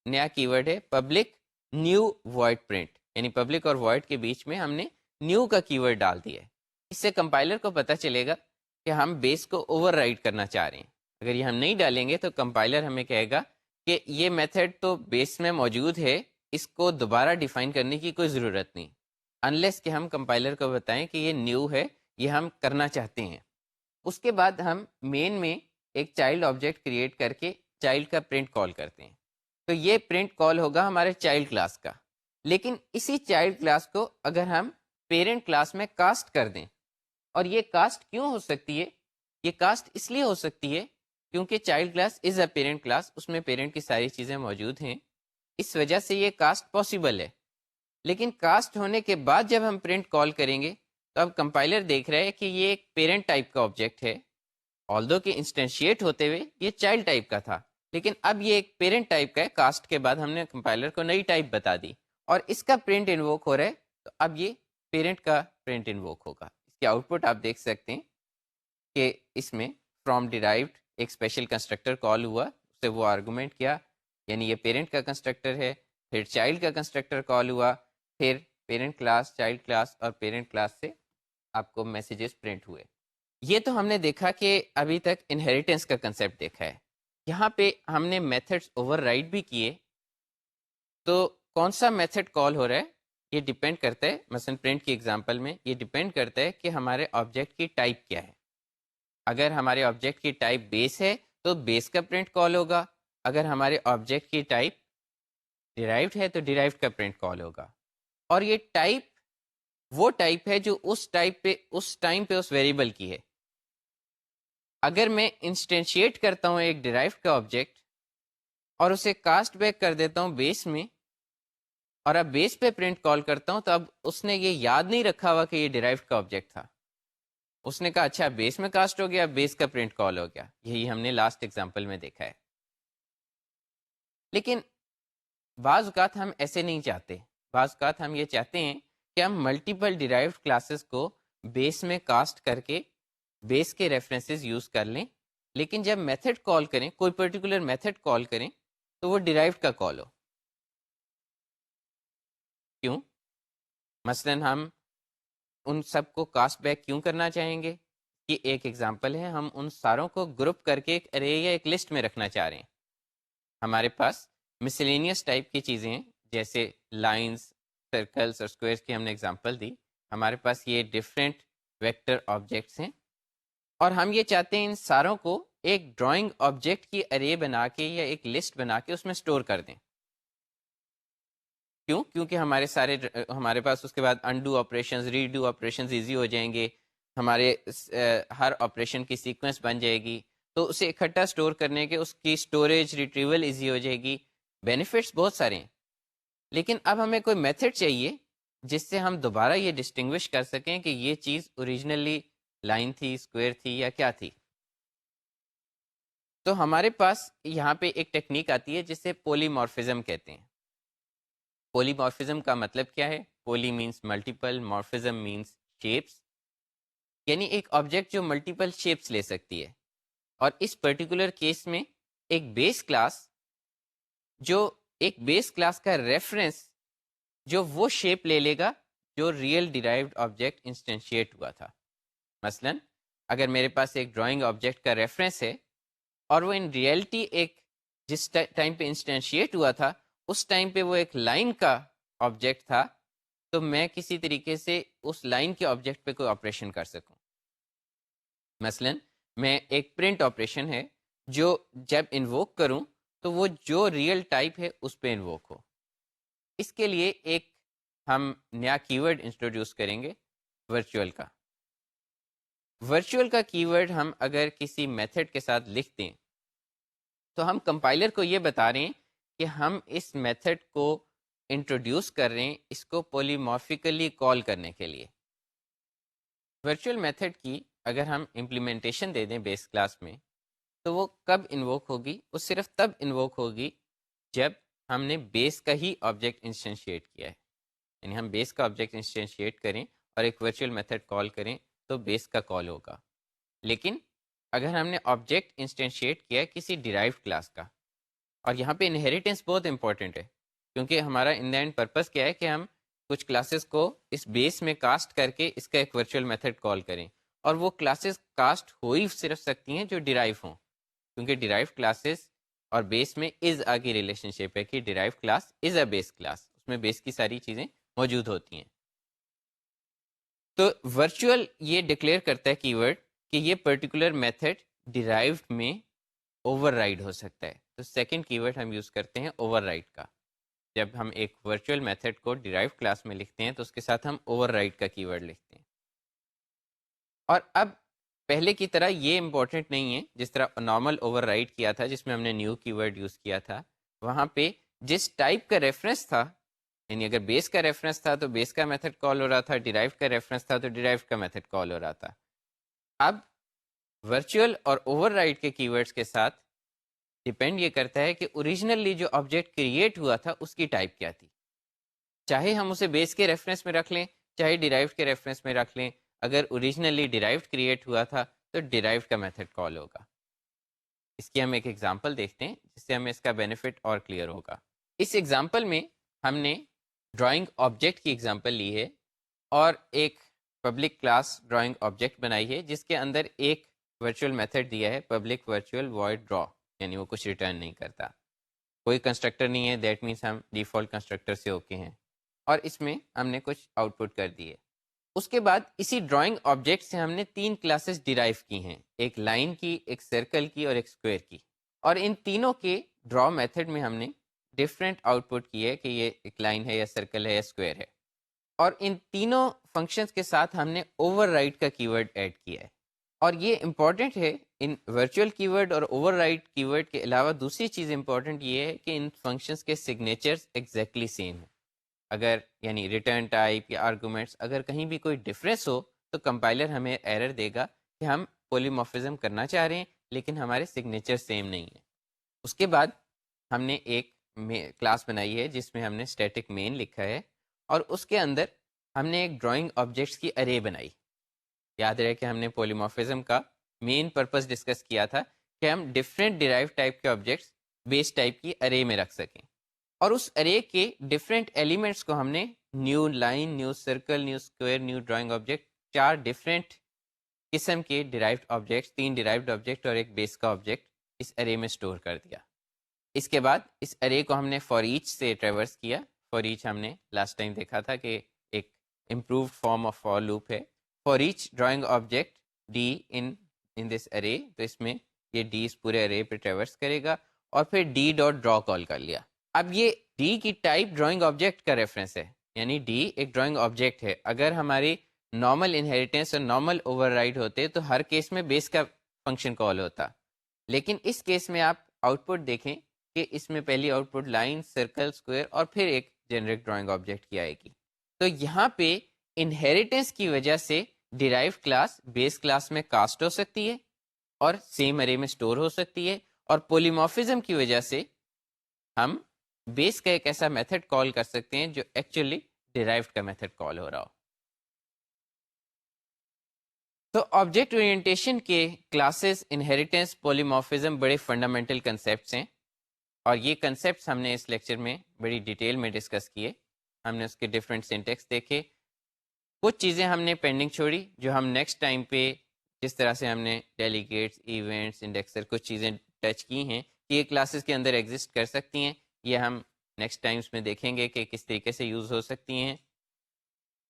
S1: نیا کی ورڈ ہے پبلک نیو وائڈ پرنٹ، یعنی پبلک اور وائڈ کے بیچ میں ہم نے نیو کا کی ورڈ ڈال دیا ہے. اس سے کمپائلر کو پتہ چلے گا کہ ہم بیس کو اوور رائڈ کرنا چاہ رہے ہیں. اگر یہ ہم نہیں ڈالیں گے تو کمپائلر ہمیں کہے گا کہ یہ میتھڈ تو بیس میں موجود ہے، اس کو دوبارہ ڈیفائن کرنے کی کوئی ضرورت نہیں، انلیس کہ ہم کمپائلر کو بتائیں کہ یہ نیو ہے، یہ ہم کرنا چاہتے ہیں. اس کے بعد ہم مین میں ایک چائلڈ آبجیکٹ کریٹ کر کے چائلڈ کا پرنٹ کال کرتے ہیں. تو یہ پرنٹ کال ہوگا ہمارے چائلڈ کلاس کا. لیکن اسی چائلڈ کلاس کو اگر ہم پیرنٹ کلاس میں کاسٹ کر دیں، اور یہ کاسٹ کیوں ہو سکتی ہے؟ یہ کاسٹ اس لیے ہو سکتی ہے کیونکہ child class is a parent class, اس میں پیرنٹ کی ساری چیزیں موجود ہیں، اس وجہ سے یہ کاسٹ پاسبل ہے. لیکن کاسٹ ہونے کے بعد جب ہم پرنٹ کال کریں گے تو اب کمپائلر دیکھ رہا ہے کہ یہ ایک پیرنٹ ٹائپ کا آبجیکٹ ہے، آلدو کہ انسٹینشیٹ ہوتے ہوئے یہ چائلڈ ٹائپ کا تھا، لیکن اب یہ ایک پیرنٹ ٹائپ کا ہے. کاسٹ کے بعد ہم نے کمپائلر کو نئی ٹائپ بتا دی اور اس کا پرنٹ انووک ہو رہا ہے، تو اب یہ پیرنٹ کا پرنٹ انووک ہوگا. اس کی آؤٹ پٹ آپ دیکھ سکتے ہیں کہ اس میں فرام ڈیرائیوڈ ایک اسپیشل کنسٹرکٹر کال ہوا، اس سے وہ آرگومنٹ کیا، یعنی یہ پیرنٹ کا کنسٹرکٹر ہے. پھر چائلڈ کا کنسٹرکٹر کال ہوا، پھر پیرنٹ کلاس، چائلڈ کلاس اور پیرنٹ کلاس سے آپ کو میسیجز پرنٹ ہوئے. یہ تو ہم نے دیکھا کہ ابھی تک انہیریٹنس کا کنسیپٹ دیکھا ہے. یہاں پہ ہم نے میتھڈس اوور رائڈ بھی کیے. تو کون سا میتھڈ کال ہو رہا ہے یہ ڈیپینڈ کرتا ہے. مثلا پرنٹ کی ایگزامپل میں یہ ڈیپینڈ کرتا ہے کہ ہمارے آبجیکٹ کی ٹائپ کیا ہے. اگر ہمارے آبجیکٹ کی ٹائپ بیس ہے تو بیس کا پرنٹ کال ہوگا. اگر ہمارے آبجیکٹ کی ٹائپ ڈیرائیوڈ ہے تو ڈیرائیوڈ کا پرنٹ کال ہوگا. اور یہ ٹائپ وہ ٹائپ ہے جو اس ٹائم پہ اس ویریبل کی ہے. اگر میں انسٹینشیٹ کرتا ہوں ایک ڈیرائیوڈ کا آبجیکٹ اور اسے کاسٹ بیک کر دیتا ہوں بیس میں، اور اب بیس پہ پرنٹ کال کرتا ہوں، تو اب اس نے یہ یاد نہیں رکھا ہوا کہ یہ ڈیرائیوڈ کا آبجیکٹ تھا. اس نے کہا اچھا بیس میں کاسٹ ہو گیا، بیس کا پرنٹ کال ہو گیا. یہی ہم نے لاسٹ ایگزامپل میں دیکھا ہے. لیکن بعض اوقات ہم ایسے نہیں چاہتے. بعض اوقات ہم یہ چاہتے ہیں کہ ہم ملٹیپل ڈیرائیوڈ کلاسز کو بیس میں کاسٹ کر کے بیس کے ریفرنسز یوز کر لیں، لیکن جب میتھڈ کال کریں، کوئی پرٹیکولر میتھڈ کال کریں، تو وہ ڈیرائیوڈ کا کال ہو. کیوں؟ مثلا ہم ان سب کو کاسٹ بیک کیوں کرنا چاہیں گے؟ یہ ایک ایگزامپل ہے. ہم ان ساروں کو گروپ کر کے ایک ارے یا ایک لسٹ میں رکھنا چاہ رہے ہیں. ہمارے پاس مسلینیس ٹائپ کی چیزیں ہیں، جیسے لائنز، سرکلز اور اسکوئرس کی ہم نے ایگزامپل دی. ہمارے پاس یہ ڈفرینٹ ویکٹر آبجیکٹس ہیں، اور ہم یہ چاہتے ہیں ان ساروں کو ایک ڈرائنگ آبجیکٹ کی ارے بنا کے یا ایک لسٹ بنا کے اس میں اسٹور کر دیں. کیوں؟ کیونکہ ہمارے پاس اس کے بعد undo operations, redo operations easy ہو جائیں گے. ہمارے ہر آپریشن کی سیکوینس بن جائے گی، تو اسے اکٹھا اسٹور کرنے کے اس کی اسٹوریج ریٹریول ایزی ہو جائے گی. بینیفٹس بہت سارے ہیں. لیکن اب ہمیں کوئی میتھڈ چاہیے جس سے ہم دوبارہ یہ ڈسٹنگوش کر سکیں کہ یہ چیز اوریجنلی لائن تھی، اسکوئر تھی یا کیا تھی. تو ہمارے پاس یہاں پہ ایک ٹیکنیک آتی ہے جسے پولی مارفزم کہتے ہیں. پولی مارفزم کا مطلب کیا ہے؟ Poly means multiple, morphism means shapes. یعنی ایک آبجیکٹ جو ملٹیپل شیپس لے سکتی ہے. اور اس پرٹیکولر کیس میں ایک بیس کلاس، جو ایک بیس کلاس کا ریفرنس جو وہ شیپ لے لے گا جو ریئل ڈیرائیوڈ آبجیکٹ انسٹینشیٹ ہوا تھا. مثلا اگر میرے پاس ایک ڈرائنگ آبجیکٹ کا ریفرنس ہے اور وہ ان ریئلٹی ایک جس ٹائم پہ انسٹینشیٹ ہوا تھا اس ٹائم پہ وہ ایک لائن کا آبجیکٹ تھا، تو میں کسی طریقے سے اس لائن کے آبجیکٹ پہ کوئی آپریشن کر سکوں. مثلا میں ایک پرنٹ آپریشن ہے جو جب انووک کروں تو وہ جو ریئل ٹائپ ہے اس پہ انووک ہو. اس کے لیے ایک ہم نیا کی ورڈ انٹروڈیوس کریں گے، ورچوئل کا. ورچوئل کا کی ورڈ ہم اگر کسی میتھڈ کے ساتھ لکھ دیں تو ہم کمپائلر کو یہ بتا رہے ہیں کہ ہم اس میتھڈ کو انٹروڈیوس کر رہے ہیں اس کو پولیمورفیکلی کال کرنے کے لیے. ورچوئل میتھڈ کی اگر ہم امپلیمنٹیشن دے دیں بیس کلاس میں تو وہ کب انووک ہوگی؟ وہ صرف تب انووک ہوگی جب ہم نے بیس کا ہی آبجیکٹ انسٹینشیٹ کیا ہے. یعنی ہم بیس کا آبجیکٹ انسٹینشیٹ کریں اور ایک ورچوئل میتھڈ کال کریں تو بیس کا کال ہوگا. لیکن اگر ہم نے آبجیکٹ انسٹینشیٹ کیا ہے کسی ڈیرائیوڈ کلاس کا، اور یہاں پہ انہیریٹنس بہت امپورٹنٹ ہے کیونکہ ہمارا ان دا اینڈ پرپز کیا ہے کہ ہم کچھ کلاسز کو اس بیس میں کاسٹ کر کے اس کا ایک ورچوئل میتھڈ کال کریں، اور وہ کلاسز کاسٹ ہو ہی صرف سکتی ہیں جو ڈیرائیو ہوں، کیونکہ ڈیرائیو کلاسز اور بیس میں از آ کی ریلیشن شپ ہے کہ derive class is a base class, اس میں بیس کی ساری چیزیں موجود ہوتی ہیں. تو ورچوئل یہ ڈکلیئر کرتا ہے کی ورڈ کہ یہ پرٹیکولر میتھڈ ڈیرائیوڈ میں اوور رائڈ ہو سکتا ہے. تو سیکنڈ کی ورڈ ہم یوز کرتے ہیں اوور رائڈ کا. جب ہم ایک ورچوئل میتھڈ کو ڈیرائیو کلاس میں لکھتے ہیں تو اس کے ساتھ ہم اوور رائڈ کا کی ورڈ لکھتے ہیں. اور اب پہلے کی طرح یہ امپورٹنٹ نہیں ہے، جس طرح نارمل اوور رائڈ کیا تھا جس میں ہم نے نیو کی ورڈ یوز کیا تھا، وہاں پہ جس ٹائپ کا ریفرنس تھا، یعنی اگر بیس کا ریفرنس تھا تو بیس کا میتھڈ کال ہو رہا تھا، ڈیرائیو کا ریفرنس تھا تو ڈیرائیو کا میتھڈ کال ہو رہا تھا. اب ورچوئل اور اوور رائڈ کے کی ورڈس کے ساتھ ڈپینڈ یہ کرتا ہے کہ اوریجنلی جو آبجیکٹ کریٹ ہوا تھا اس کی ٹائپ کیا تھی. چاہے ہم اسے بیس کے ریفرنس میں رکھ لیں چاہے ڈیرائیو کے ریفرنس میں رکھ لیں، اگر اوریجنلی ڈیرائیوڈ کریٹ ہوا تھا تو ڈیرائیوڈ کا میتھڈ کال ہوگا. اس کی ہم ایک ایگزامپل دیکھتے ہیں جس سے ہمیں اس کا بینیفٹ اور کلیئر ہوگا. اس ایگزامپل میں ہم نے ڈرائنگ آبجیکٹ کی ایگزامپل لی ہے اور ایک پبلک کلاس ڈرائنگ آبجیکٹ بنائی ہے جس کے اندر ایک ورچوئل میتھڈ دیا ہے پبلک ورچوئل وائڈ ڈرا، یعنی وہ کچھ ریٹرن نہیں کرتا، کوئی کنسٹرکٹر نہیں ہے، دیٹ مینس ہم ڈیفالٹ کنسٹرکٹر سے اوکے ہیں، اور اس میں ہم نے کچھ آؤٹ پٹ کر دیے۔ اس کے بعد اسی ڈرائنگ آبجیکٹ سے ہم نے 3 کلاسز ڈیرائیو کی ہیں، ایک لائن کی، ایک سرکل کی اور ایک اسکوائر کی، اور ان تینوں کے ڈرا میتھڈ میں ہم نے ڈفرینٹ آؤٹ پٹ کی ہے کہ یہ ایک لائن ہے یا سرکل ہے یا اسکوائر ہے، اور ان تینوں فنکشنز کے ساتھ ہم نے اوور رائڈ کا کی ورڈ ایڈ کیا ہے۔ اور یہ امپورٹنٹ ہے، ان ورچوئل کی ورڈ اور اوور رائڈ کی ورڈ کے علاوہ دوسری چیز امپورٹنٹ یہ ہے کہ ان فنکشنز کے سگنیچرز ایگزیکٹلی سیم ہیں۔ اگر یعنی ریٹرن ٹائپ یا آرگومنٹس اگر کہیں بھی کوئی ڈفرینس ہو تو کمپائلر ہمیں ایرر دے گا کہ ہم پولیمورفزم کرنا چاہ رہے ہیں لیکن ہمارے سگنیچر سیم نہیں ہیں۔ اس کے بعد ہم نے ایک کلاس بنائی ہے جس میں ہم نے اسٹیٹک مین لکھا ہے، اور اس کے اندر ہم نے ایک ڈرائنگ آبجیکٹس کی ارے بنائی۔ یاد رہے کہ ہم نے پولیمورفزم کا مین پرپس ڈسکس کیا تھا کہ ہم ڈفرینٹ ڈیرائیو ٹائپ کے آبجیکٹس بیس ٹائپ کی ارے میں رکھ سکیں، اور اس ارے کے ڈفرینٹ ایلیمنٹس کو ہم نے new line, new circle, new square, new drawing object, 4 different قسم کے ڈیرائیوڈ آبجیکٹس، 3 ڈیرائیوڈ آبجیکٹ اور ایک بیس کا آبجیکٹ اس ارے میں اسٹور کر دیا۔ اس کے بعد اس ارے کو ہم نے فار ایچ سے ٹریورس کیا۔ فار ایچ ہم نے لاسٹ ٹائم دیکھا تھا کہ ایک improved form of for loop ہے۔ For each drawing object D in this array, تو اس میں یہ ڈی اس پورے ارے پہ ٹریورس کرے گا، اور پھر ڈی ڈاٹ ڈرا کال کر لیا۔ اب یہ ڈی کی ٹائپ ڈرائنگ آبجیکٹ کا ریفرنس ہے، یعنی ڈی ایک ڈرائنگ آبجیکٹ ہے۔ اگر ہماری نارمل انہیریٹنس اور نارمل اوور رائڈ ہوتے تو ہر کیس میں بیس کا فنکشن کال ہوتا، لیکن اس کیس میں آپ آؤٹ پٹ دیکھیں کہ اس میں پہلی out put line, circle, square اور پھر ایک جنریک ڈرائنگ آبجیکٹ کی آئے گی۔ تو یہاں پہ انہیریٹنس کی وجہ سے ڈیرائیو کلاس بیس کلاس میں کاسٹ ہو سکتی ہے اور سیم ارے میں اسٹور ہو سکتی ہے، اور پولیمورفزم کی وجہ سے ہم بیس کا ایک ایسا میتھڈ کال کر سکتے ہیں جو ایکچولی ڈیرائیوڈ کا میتھڈ کال ہو رہا ہو۔ تو آبجیکٹ اورینٹیشن کے کلاسز، انہیریٹنس، پولیمورفزم بڑے فنڈامنٹل کنسیپٹس ہیں، اور یہ کنسیپٹس ہم نے اس لیکچر میں بڑی ڈیٹیل میں ڈسکس کیے۔ ہم نے اس کے ڈفرینٹ سینٹیکس دیکھے، کچھ چیزیں ہم نے پینڈنگ چھوڑی جو ہم نیکسٹ ٹائم پہ، جس طرح سے ہم نے ڈیلیگیٹس، ایونٹس، انڈیکسر، کچھ چیزیں ٹچ کی ہیں کہ یہ کلاسز کے اندر ایگزسٹ کر سکتی ہیں، یہ ہم نیکسٹ ٹائمس میں دیکھیں گے کہ کس طریقے سے یوز ہو سکتی ہیں۔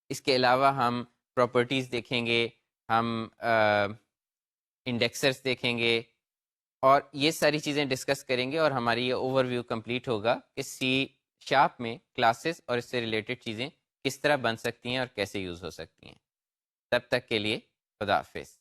S1: اس کے علاوہ ہم پراپرٹیز دیکھیں گے، ہم انڈیکسرز دیکھیں گے، اور یہ ساری چیزیں ڈسکس کریں گے، اور ہماری یہ اوور ویو کمپلیٹ ہوگا کہ سی شارپ میں کلاسز اور اس سے ریلیٹڈ چیزیں کس طرح بن سکتی ہیں اور کیسے یوز ہو سکتی ہیں۔ تب تک کے لیے خدا حافظ۔